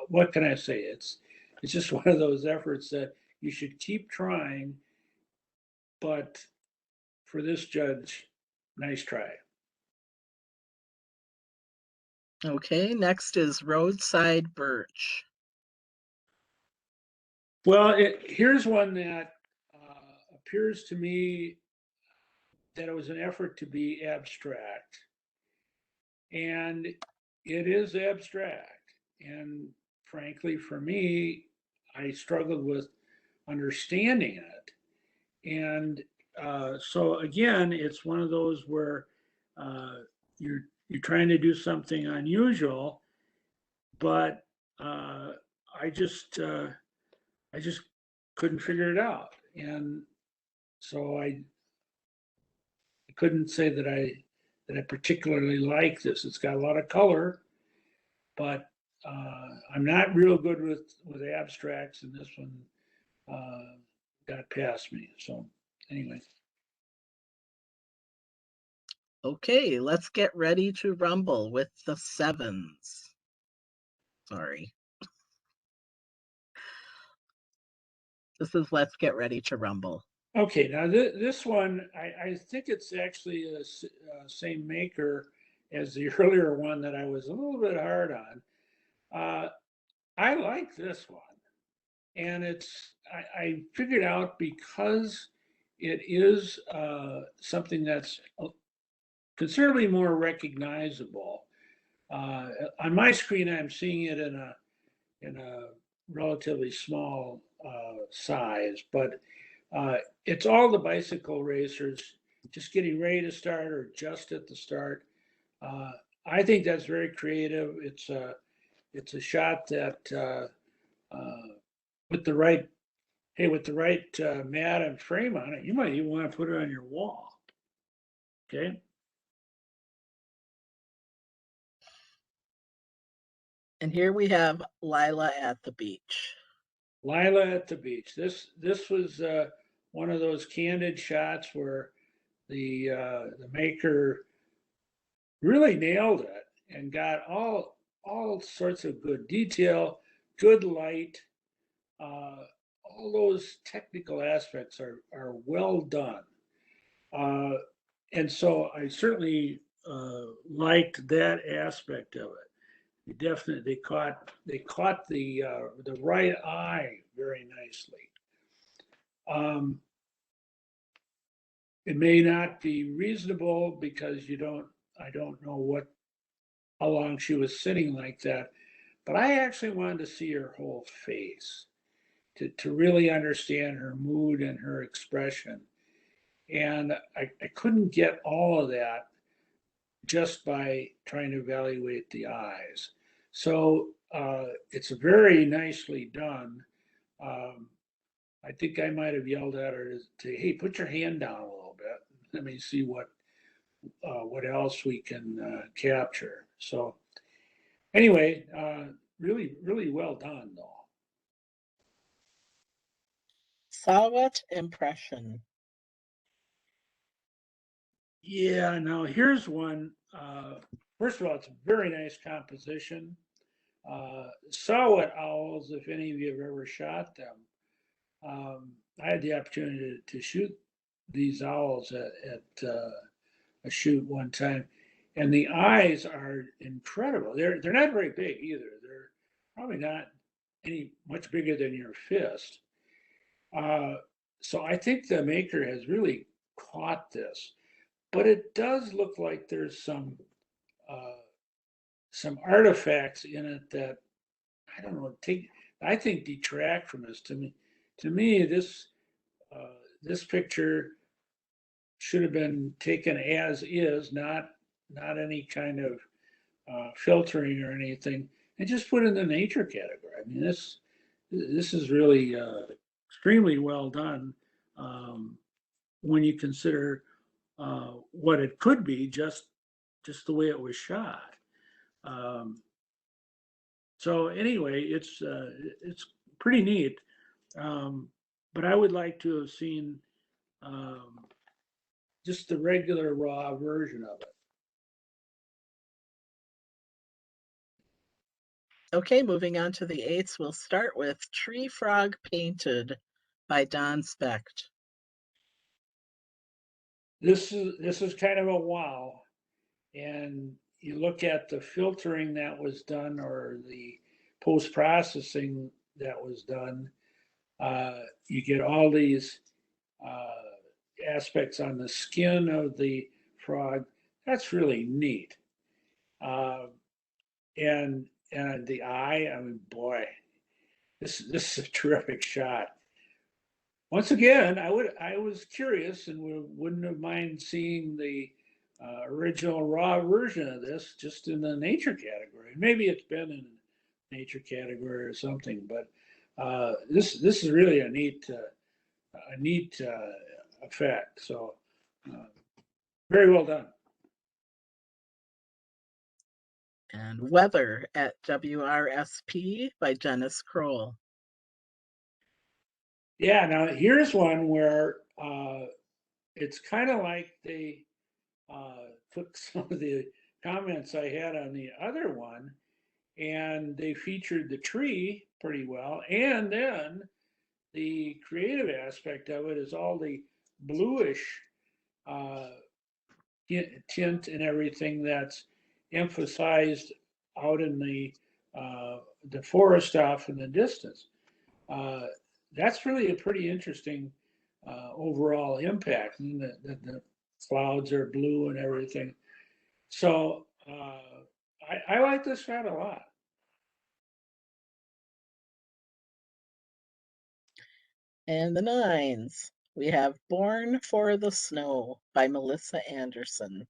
What can I say? It's just one of those efforts that you should keep trying, but for this judge, nice try. Okay, next is Roadside Birch. Well, here's one that appears to me that it was an effort to be abstract, and it is abstract. And frankly, for me, I struggled with understanding it. And so again, it's one of those where uh, you're trying to do something unusual, but I just I just couldn't figure it out, and so I couldn't say that I particularly like this. It's got a lot of color, but I'm not real good with abstracts, and this one uh, got past me. So anyway, Okay, let's get ready to rumble with the sevens. Sorry. This is Let's Get Ready to Rumble. okay. Now this one, I think it's actually the same maker as the earlier one that I was a little bit hard on. I like this one. And I figured out because it is something that's considerably more recognizable. On my screen, I'm seeing it in a relatively small size, but it's all the bicycle racers just getting ready to start or just at the start. Uh, I think that's very creative. It's a shot that with the right with the right mat and frame on it, you might even want to put it on your wall. Okay. And here we have Lila at the beach. Lila at the beach. This was one of those candid shots where the maker really nailed it and got all sorts of good detail, good light. All those technical aspects are well done. Uh, and so I certainly liked that aspect of it. They caught the right eye very nicely. Um, it may not be reasonable because I don't know how long she was sitting like that, but I actually wanted to see her whole face to really understand her mood and her expression. And I couldn't get all of that just by trying to evaluate the eyes. So it's very nicely done. Um, I think I might have yelled at her to, hey, put your hand down a little bit. let me see what else we can capture. So anyway, really, really well done though. Sawat impression. Yeah, now here's one. First of all, it's a very nice composition. Saw-whet owls, if any of you have ever shot them. I had the opportunity to shoot these owls at a shoot one time, and the eyes are incredible. They're not very big either. They're probably not any much bigger than your fist. Uh, so I think the maker has really caught this, but it does look like there's uh, some artifacts in it that I don't know. I think detract from this. To me, this picture should have been taken as is, not any kind of filtering or anything, and just put in the nature category. I mean, this is really extremely well done when you consider what it could be, just the way it was shot. Um, so anyway, it's pretty neat. Um, but I would like to have seen um, just the regular raw version of it. Okay, moving on to the eights, we'll start with Tree Frog Painted by Don Specht. This is kind of a wow, and you look at the filtering that was done or the post processing that was done. You get all these aspects on the skin of the frog. That's really neat. Uh, and the eye, I mean, boy, this is a terrific shot. Once again, I was curious and wouldn't have mind seeing the original raw version of this just in the nature category. Maybe it's been in nature category or something, but this is really a neat effect. So uh, very well done. And Weather at WRSP by Dennis Kroll. Yeah, now here's one where it's kind of like they took some of the comments I had on the other one and they featured the tree pretty well. And then the creative aspect of it is all the bluish uh, tint and everything that's emphasized out in the forest off in the distance. Uh, that's really a pretty interesting overall impact. And the clouds are blue and everything. So I like this shot a lot. And the nines, we have Born for the Snow by Melissa Anderson.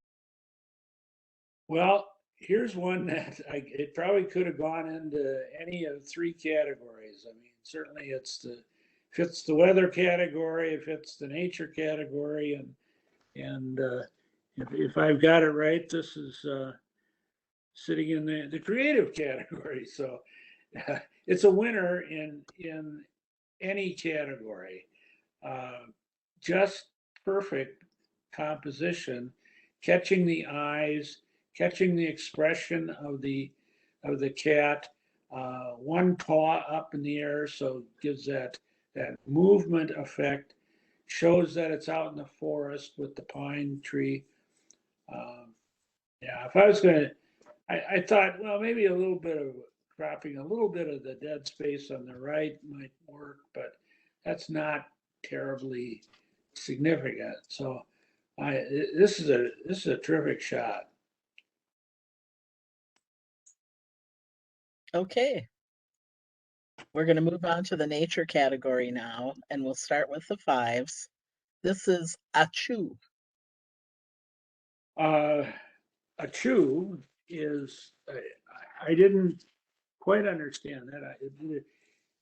Well, here's one that it probably could have gone into any of three categories. I mean, certainly fits the weather category, it fits the nature category, and if I've got it right, this is sitting in the creative category. So it's a winner in any category. Uh, just perfect composition, catching the eyes, catching the expression of the cat. One paw up in the air, so gives that movement effect. Shows that it's out in the forest with the pine tree. Um, yeah, if I was gonna, I thought, well, maybe a little bit of cropping, a little bit of the dead space on the right might work, but that's not terribly significant. So this is a terrific shot. Okay, we're going to move on to the nature category now, and we'll start with the fives. This is Achu. A chew is I didn't quite understand that.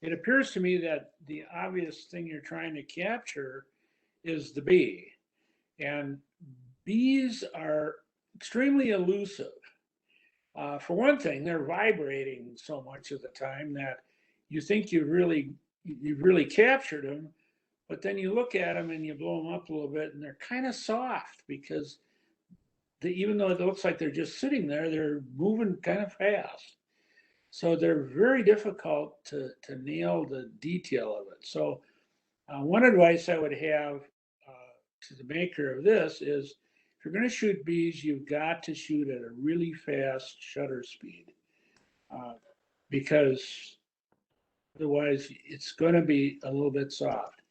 It appears to me that the obvious thing you're trying to capture is the bee, and bees are extremely elusive. For one thing, they're vibrating so much of the time that you think you've really captured them, but then you look at them and you blow them up a little bit, and they're kind of soft because even though it looks like they're just sitting there, they're moving kind of fast. So they're very difficult to nail the detail of it. So one advice I would have to the maker of this is, if you're going to shoot bees, you've got to shoot at a really fast shutter speed, because otherwise it's going to be a little bit soft.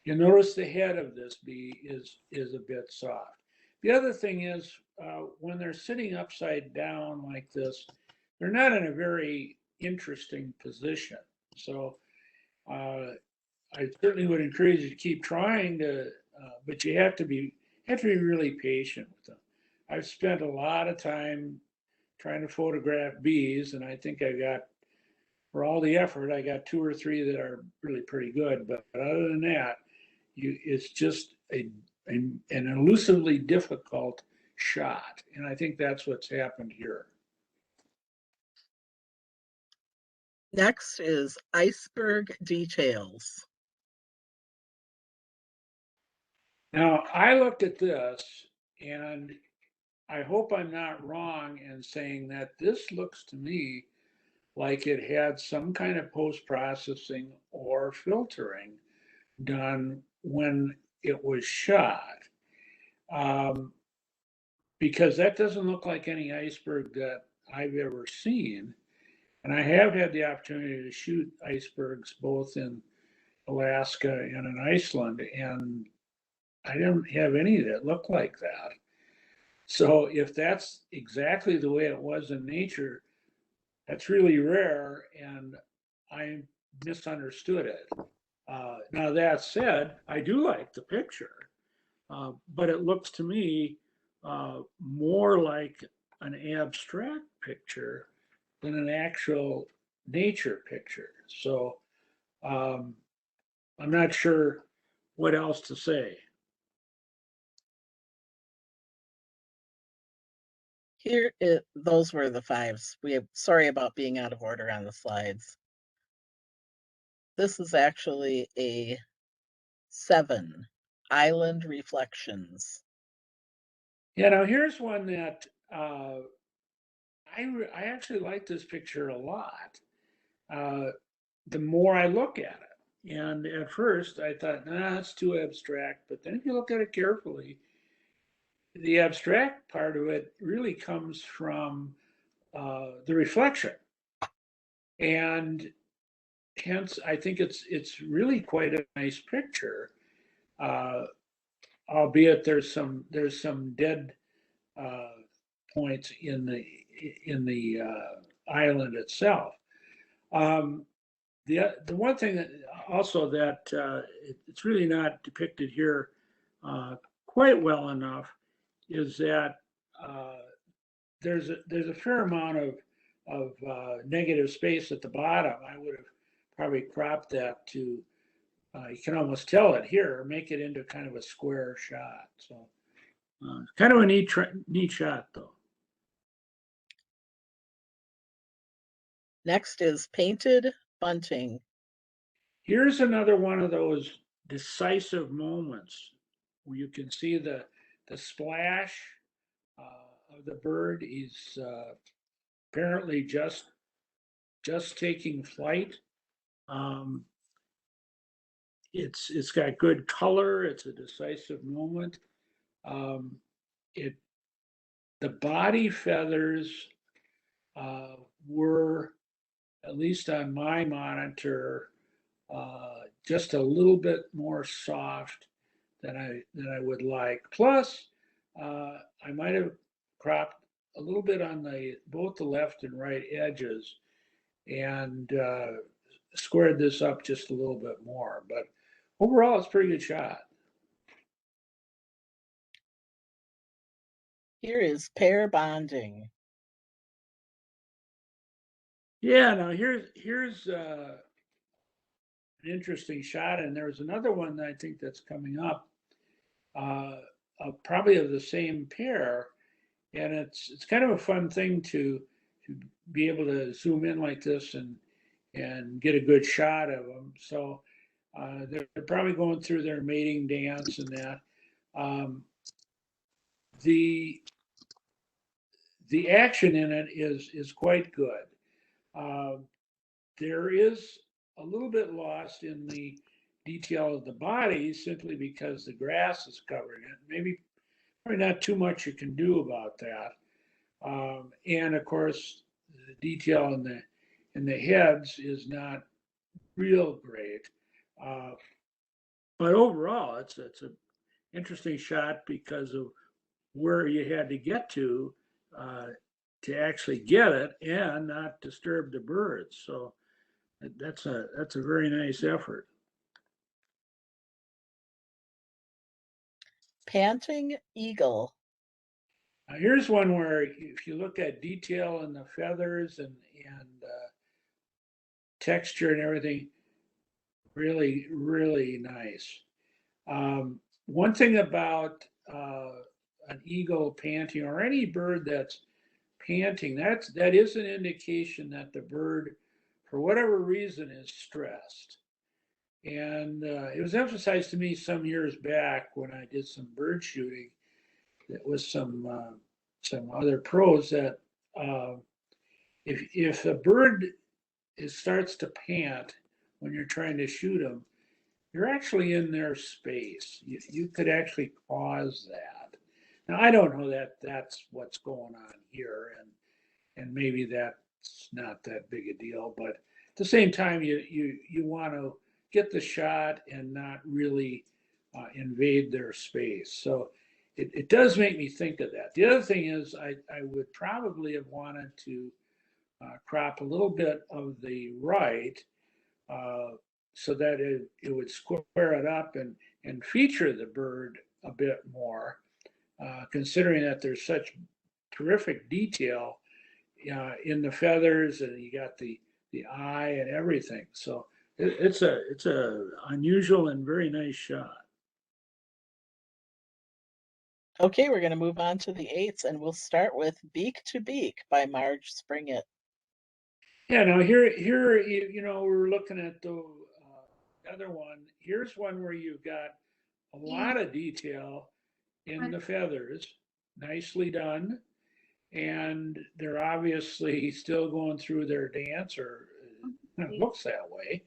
You'll notice the head of this bee is a bit soft. The other thing is, when they're sitting upside down like this, they're not in a very interesting position. So I certainly would encourage you to keep trying to, but you have to be really patient with them. I've spent a lot of time trying to photograph bees, and I think I got, for all the effort, I got 2 or 3 that are really pretty good. But other than that, it's just an elusively difficult shot, and I think that's what's happened here. Next is iceberg details. Now, I looked at this, and I hope I'm not wrong in saying that this looks to me like it had some kind of post-processing or filtering done when it was shot. Because that doesn't look like any iceberg that I've ever seen. And I have had the opportunity to shoot icebergs both in Alaska and in Iceland, and I didn't have any that looked like that. So if that's exactly the way it was in nature, that's really rare, and I misunderstood it. Now, that said, I do like the picture, but it looks to me more like an abstract picture than an actual nature picture. So I'm not sure what else to say. Those were the 5s. Sorry about being out of order on the slides. This is actually a 7, Island Reflections. Yeah, now here's one that I actually like this picture a lot. The more I look at it, and at first I thought, nah, it's too abstract. But then if you look at it carefully, the abstract part of it really comes from the reflection, and hence I think it's really quite a nice picture. Albeit there's some dead points in the island itself. The one thing that also that it's really not depicted here quite well enough is that there's a fair amount of negative space at the bottom. I would have probably cropped that to, you can almost tell it here, make it into kind of a square shot. So kind of a neat shot, though. Next is Painted Bunting. Here's another one of those decisive moments where you can see the splash of the bird. He's apparently just taking flight. It's got good color. It's a decisive moment. The body feathers were, at least on my monitor, just a little bit more soft than I would like. Plus, I might have cropped a little bit on both the left and right edges, and squared this up just a little bit more. But overall, it's a pretty good shot. Here is Pair Bonding. Yeah, now here's an interesting shot, and there's another one that I think that's coming up. probably of the same pair, and it's kind of a fun thing to be able to zoom in like this and get a good shot of them. So they're probably going through their mating dance and that. Um, the the action in it is quite good. Uh, there is a little bit lost in the detail of the body simply because the grass is covering it. Maybe probably not too much you can do about that. And of course, the detail in the heads is not real great. Uh, but overall, it's an interesting shot because of where you had to get uh, to actually get it and not disturb the birds. So that's a very nice effort. Panting eagle. Here's one where if you look at detail in the feathers and texture and everything, really really nice. One thing about an eagle panting or any bird that's panting, that is an indication that the bird, for whatever reason, is stressed. And it was emphasized to me some years back when I did some bird shooting that with some other pros that uh, if a bird starts to pant when you're trying to shoot them, you're actually in their space. You could actually cause that. Now I don't know that that's what's going on here, and maybe that's not that big a deal, but at the same time, you want to get the shot and not really invade their space. So it does make me think of that. The other thing is I would probably have wanted to crop a little bit of the right uh, so that it would square it up and feature the bird a bit more, considering that there's such terrific detail in the feathers, and you got the eye and everything. So it's a unusual and very nice shot. Okay, we're going to move on to the eights, and we'll start with Beak to Beak by Marge Springett. Yeah. Now here you know we're looking at the other one. Here's one where you've got a lot of detail in the feathers, nicely done, and they're obviously still going through their dance, or it looks that way.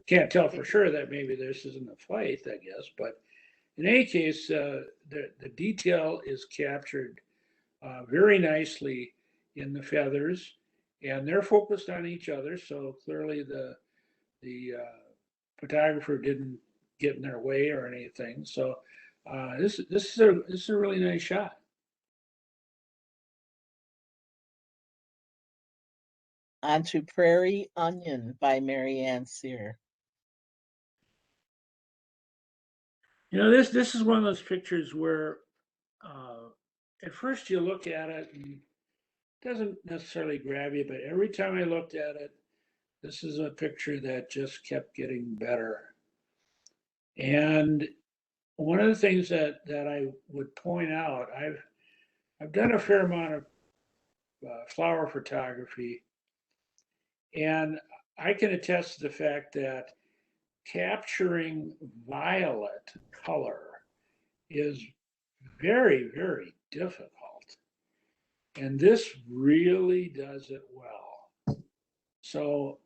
Can't tell for sure that maybe this isn't a fight, I guess, but in any case, the detail is captured very nicely in the feathers, and they're focused on each other. So clearly, the photographer didn't get in their way or anything. So this is a really nice shot. On to Prairie Onion by Marianne Sear. You know, this is one of those pictures where at first you look at it and it doesn't necessarily grab you, but every time I looked at it, this is a picture that just kept getting better. And one of the things that I would point out, I've done a fair amount of flower photography, and I can attest to the fact that capturing violet color is very, very difficult. And this really does it well. So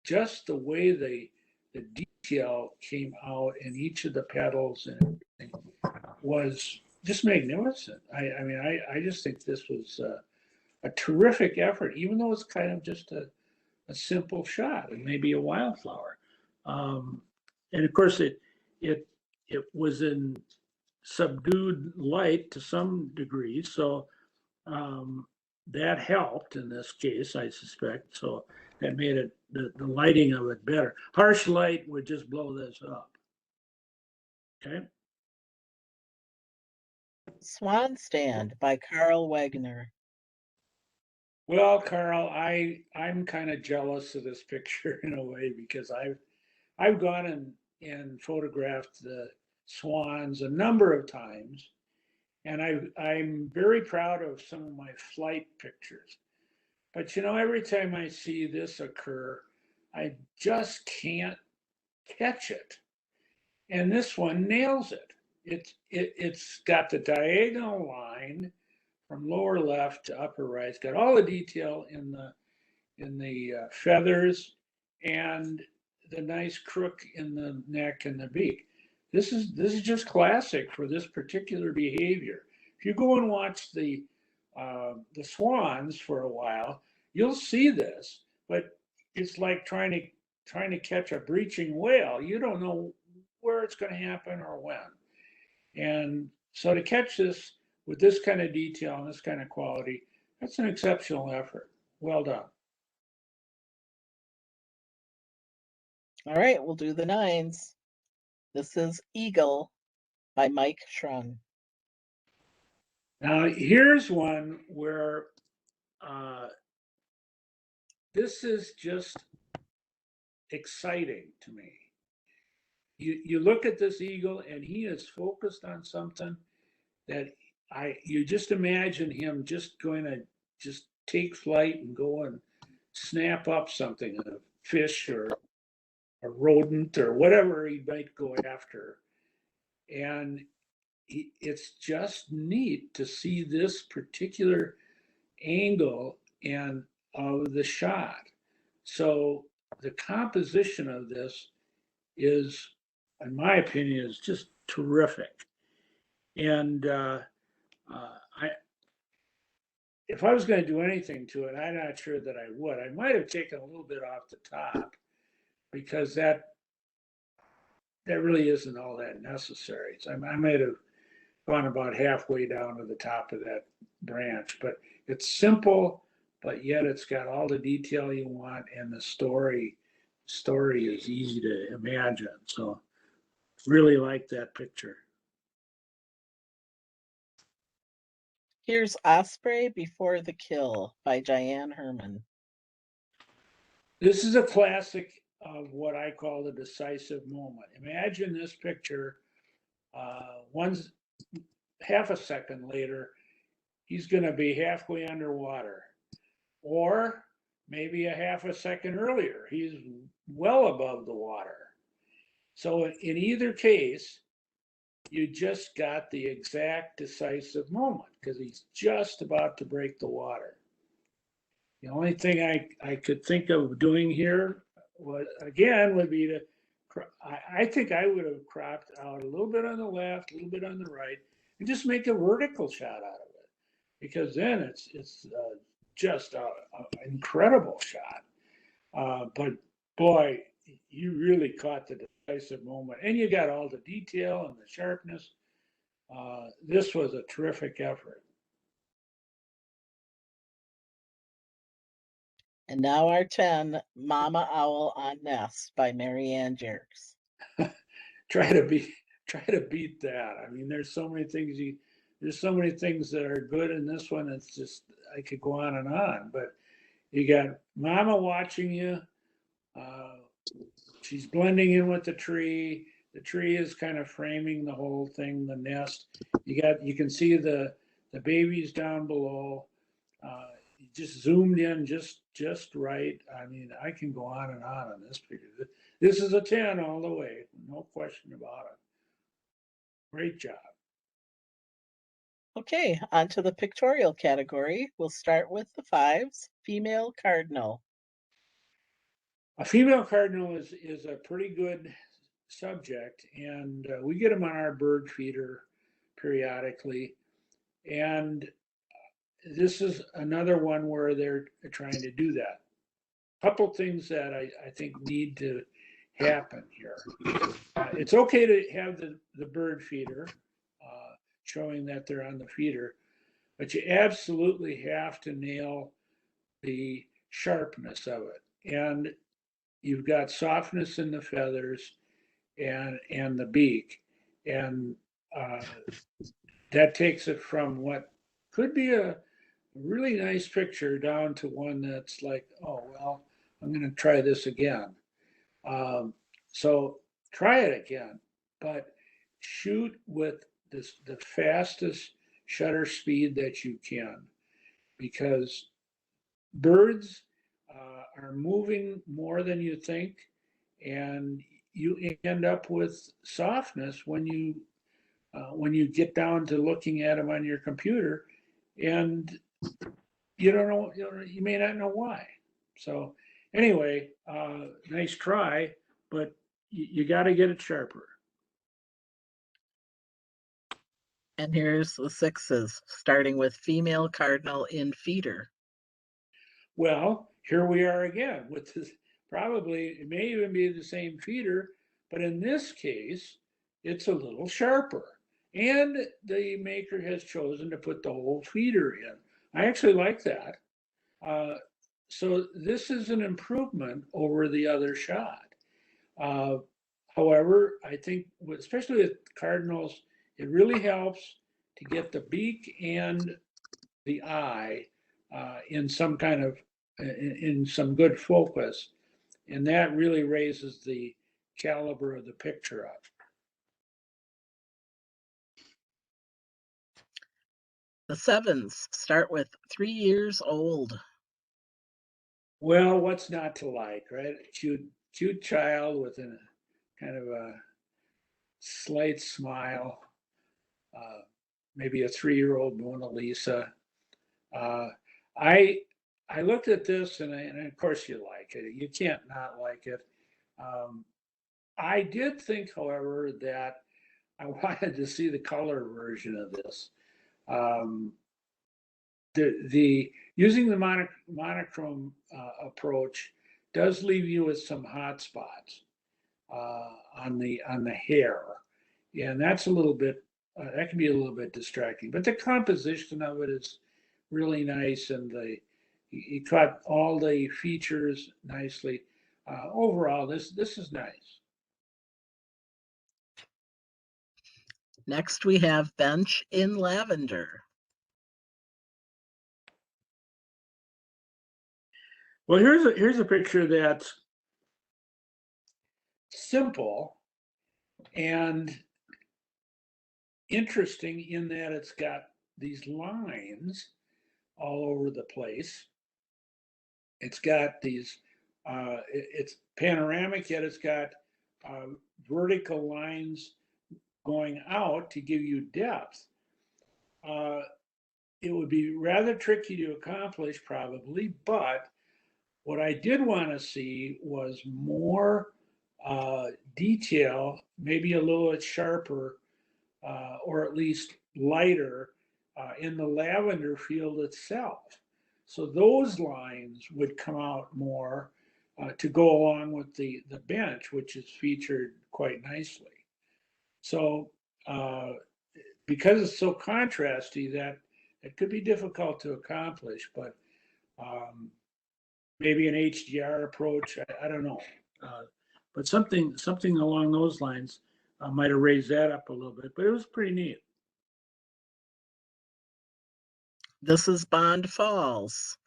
just the way the detail came out in each of the petals and everything was just magnificent. I mean, I just think this was a terrific effort, even though it's kind of just a simple shot and maybe a wildflower. Um, and of course, it it was in subdued light to some degree, so um, that helped in this case, I suspect. So that made it the lighting of it better. Harsh light would just blow this up. Okay. Swan Stand by Carl Wagner. Well, Carl, I'm kind of jealous of this picture in a way because I've gone and photographed swans a number of times. And I'm very proud of some of my flight pictures. But every time I see this occur, I just can't catch it. And this one nails it. It's got the diagonal line from lower left to upper right. It's got all the detail in the feathers and the nice crook in the neck and the beak. This is just classic for this particular behavior. If you go and watch the swans for a while, you'll see this, but it's like trying to catch a breaching whale. You don't know where it's going to happen or when. And so to catch this with this kind of detail and this kind of quality, that's an exceptional effort. Well done. All right, we'll do the nines. This is Eagle by Mike Schrun. Now, here's one where this is just exciting to me. You look at this eagle and he is focused on something that you just imagine him just going to just take flight and go and snap up something, a fish or a rodent or whatever he might go after. And it's just neat to see this particular angle and of the shot. So the composition of this is, in my opinion, is just terrific. And if I was going to do anything to it, I'm not sure that I would. I might have taken a little bit off the top because that really isn't all that necessary. So I might have gone about halfway down to the top of that branch, but it's simple, but yet it's got all the detail you want, and the story is easy to imagine. So really like that picture. Here's Osprey Before the Kill by Diane Herman. This is a classic of what I call the decisive moment. Imagine this picture, half a second later, he's going to be halfway underwater. Or maybe a half a second earlier, he's well above the water. So in either case, you just got the exact decisive moment because he's just about to break the water. The only thing I could think of doing here would be to, I think I would have cropped out a little bit on the left, a little bit on the right, and just make a vertical shot out of it, because then it's just an incredible shot. But boy, you really caught the decisive moment, and you got all the detail and the sharpness. This was a terrific effort. And now our 10, Mama Owl on Nest by Marianne Jerks. Try to beat that. I mean, there's so many things that are good in this one. It's just, I could go on and on, but you got Mama watching you. She's blending in with the tree. The tree is kind of framing the whole thing, the nest. You can see the babies down below. Just zoomed in just right. I mean, I can go on this picture. This is a 10 all the way, no question about it. Great job. Okay, on to the pictorial category. We'll start with the 5s, female cardinal. A female cardinal is a pretty good subject, and we get them on our bird feeder periodically. And this is another one where they're trying to do that. A couple things that I think need to happen here. It's okay to have the bird feeder showing that they're on the feeder, but you absolutely have to nail the sharpness of it. And you've got softness in the feathers and the beak. And that takes it from what could be a really nice picture down to one that's like, oh, well, I'm going to try this again. So try it again, but shoot with the fastest shutter speed that you can, because birds are moving more than you think, and you end up with softness when you get down to looking at them on your computer, and you don't know, you may not know why. So anyway, nice try, but you got to get it sharper. And here's the sixes, starting with female cardinal in feeder. Well, here we are again with this. Probably it may even be the same feeder, but in this case, it's a little sharper. And the maker has chosen to put the whole feeder in. I actually like that. Uh, so this is an improvement over the other shot. Uh, However, I think, especially with cardinals, it really helps to get the beak and the eye in some kind of in some good focus, and that really raises the caliber of the picture up. The sevens start with 3 years old. Well, what's not to like, right? Cute child with a kind of a slight smile, uh, maybe a 3-year-old Mona Lisa. Uh, I I looked at this, and of course you like it. You can't not like it. Um, I did think, however, that I wanted to see the color version of this. Um, the using the monochrome approach does leave you with some hot spots on the hair, and that's a little bit that can be a little bit distracting. But the composition of it is really nice, and you caught all the features nicely. Overall, this is nice. Next, we have bench in lavender. Well, here's a picture that's simple and interesting in that it's got these lines all over the place. It's got these, it's panoramic, yet it's got vertical lines going out to give you depth. Uh, it would be rather tricky to accomplish, probably, but what I did want to see was more detail, maybe a little bit sharper, or at least lighter in the lavender field itself. So those lines would come out more to go along with the bench, which is featured quite nicely. So because it's so contrasty, that it could be difficult to accomplish, but maybe an HDR approach, I don't know. But something along those lines might have raised that up a little bit, but it was pretty neat. This is Bond Falls.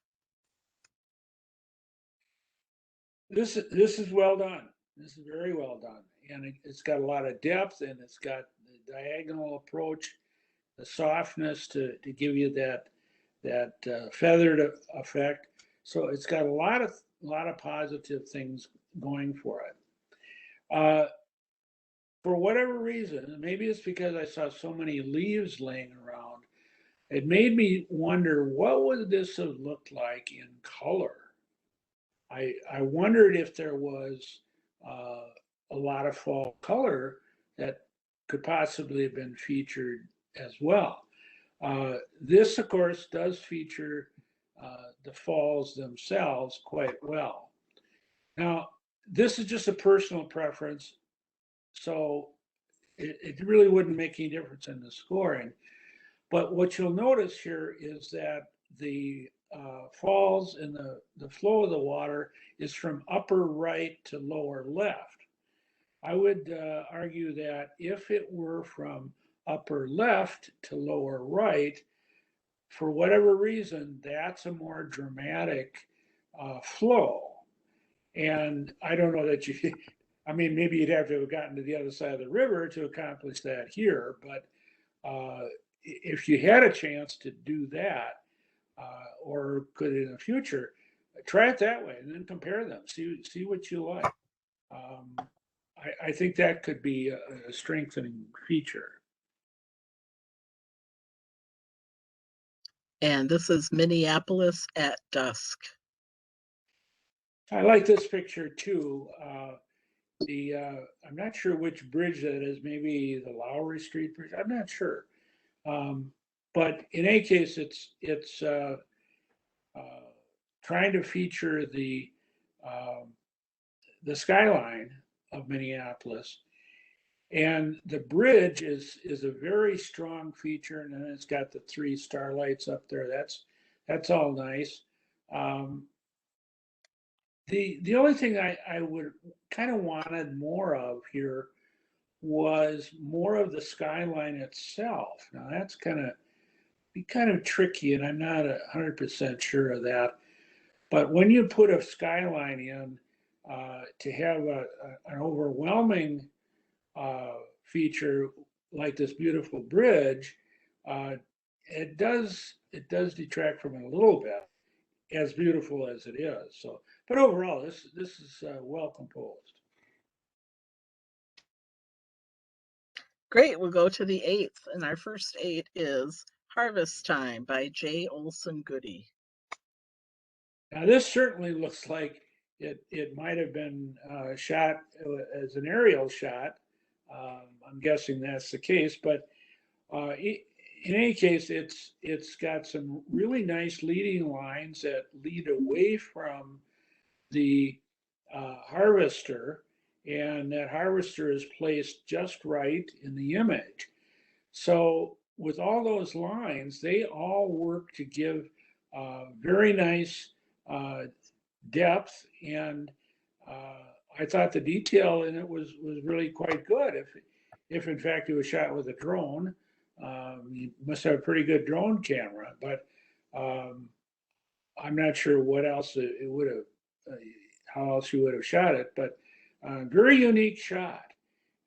This is well done. This is very well done, and it's got a lot of depth, and it's got the diagonal approach, the softness to give you that feathered effect. So it's got a lot of positive things going for it. For whatever reason, maybe it's because I saw so many leaves laying around, it made me wonder what would this have looked like in color. I wondered if there was a lot of fall color that could possibly have been featured as well. This, of course, does feature the falls themselves quite well. Now, this is just a personal preference, so it really wouldn't make any difference in the scoring. But what you'll notice here is that the falls and the flow of the water is from upper right to lower left. I would argue that if it were from upper left to lower right, for whatever reason, that's a more dramatic flow. And I don't know that you I mean, maybe you'd have to have gotten to the other side of the river to accomplish that here, but if you had a chance to do that, or could in the future, try it that way and then compare them, see what you like. Um, I think that could be a strengthening feature. And this is Minneapolis at dusk. I like this picture too. I'm not sure which bridge that is, maybe the Lowry Street Bridge, I'm not sure. But in any case, it's trying to feature um, the skyline of Minneapolis. And the bridge is a very strong feature, and then it's got the three starlights up there. That's all nice. Um, the only thing I would kind of wanted more of here was more of the skyline itself. Now that's kind of tricky, and I'm not 100% sure of that. But when you put a skyline in, to have an overwhelming feature like this beautiful bridge, uh, it does detract from it a little bit, as beautiful as it is. So, but overall, this is well composed. Great, we'll go to the 8th, and our first 8 is Harvest Time by J. Olson Goody. Now, this certainly looks like it might have been shot as an aerial shot. I'm guessing that's the case, but in any case, it's got some really nice leading lines that lead away from the harvester, and that harvester is placed just right in the image. So with all those lines, they all work to give very nice uh, depth, and I thought the detail in it was really quite good. If in fact it was shot with a drone, you must have a pretty good drone camera. But um, I'm not sure what else it would have, how else you would have shot it. But very unique shot,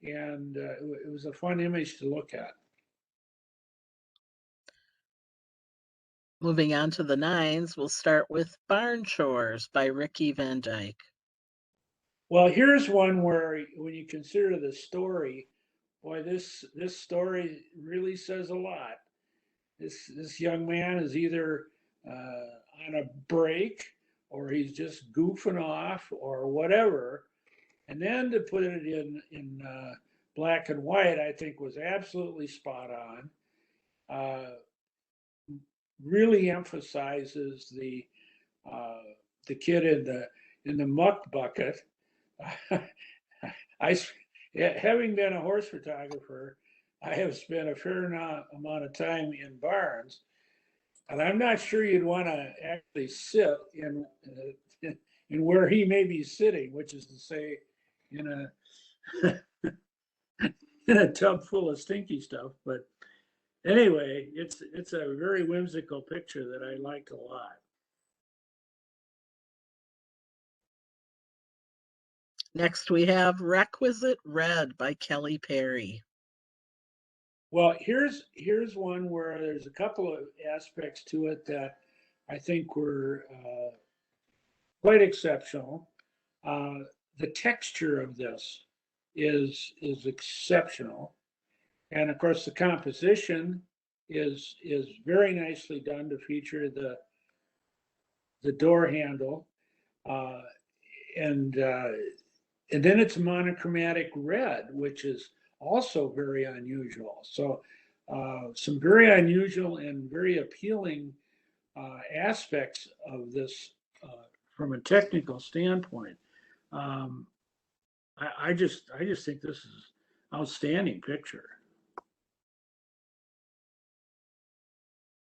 and it was a fun image to look at. Moving on to the 9s, we'll start with Barn Chores by Ricky Van Dyke. Well, here's one where, when you consider the story, boy, this story really says a lot. This young man is either on a break, or he's just goofing off, or whatever. And then to put it in black and white, I think was absolutely spot on. Uh, really emphasizes uh, the kid in the muck bucket. I, having been a horse photographer, I have spent a fair amount of time in barns, and I'm not sure you'd want to actually sit in where he may be sitting, which is to say, in a in a tub full of stinky stuff. But anyway, it's a very whimsical picture that I liked a lot. Next, we have Requisite Red by Kelly Perry. Well, here's one where there's a couple of aspects to it that I think were quite exceptional. Uh, the texture of this is exceptional, and of course the composition is very nicely done to feature the door handle, uh, and uh, and then it's monochromatic red, which is also very unusual. So some very unusual and very appealing aspects of this from a technical standpoint. Um, I just think this is outstanding picture.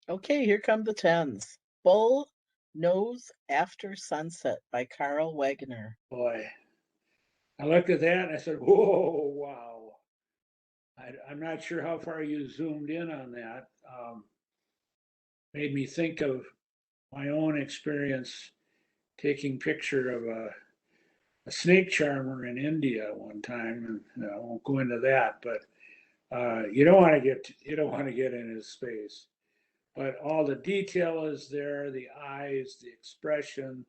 Okay, here come the 10s. Bull Nose After Sunset by Carl Wagner. Boy, I looked at that and I said, "Whoa, wow!" I'm not sure how far you zoomed in on that. Made me think of my own experience taking picture of a snake charmer in India one time, and I won't go into that, but you don't want to get in his space. But all the detail is there, the eyes, the expression,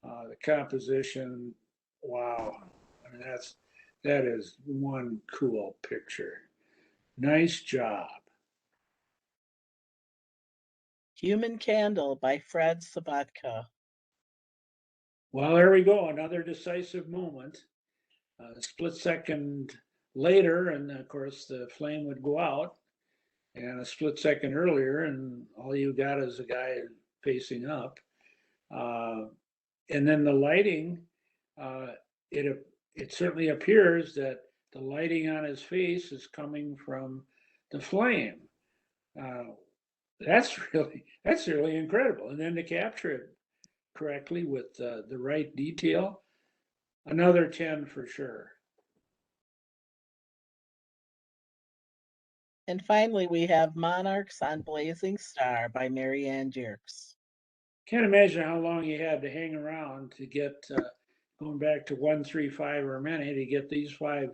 the composition. Wow, I mean that is one cool picture. Nice job. Human Candle by Fred Sabatka. Well, there we go, another decisive moment. A split second later, and of course the flame would go out, and a split second earlier, and all you got is a guy facing up. And then the lighting, it certainly appears that the lighting on his face is coming from the flame. Uh, that's really incredible. And then to capture it correctly with the right detail, another 10 for sure. And finally, we have Monarchs on Blazing Star by Mary Ann Jerks. Can't imagine how long you had to hang around to get going back to 135 or many to get these 5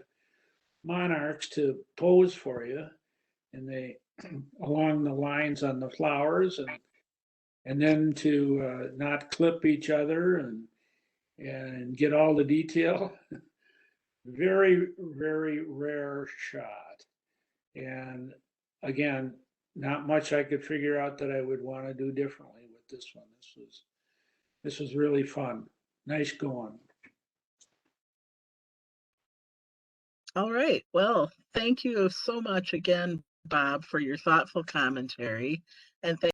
monarchs to pose for you, and they along the lines on the flowers, and then to not clip each other and get all the detail. Very, very rare shot. And again, not much I could figure out that I would want to do differently with this one. This was really fun. Nice going. All right. Well, thank you so much again, Bob, for your thoughtful commentary. And thank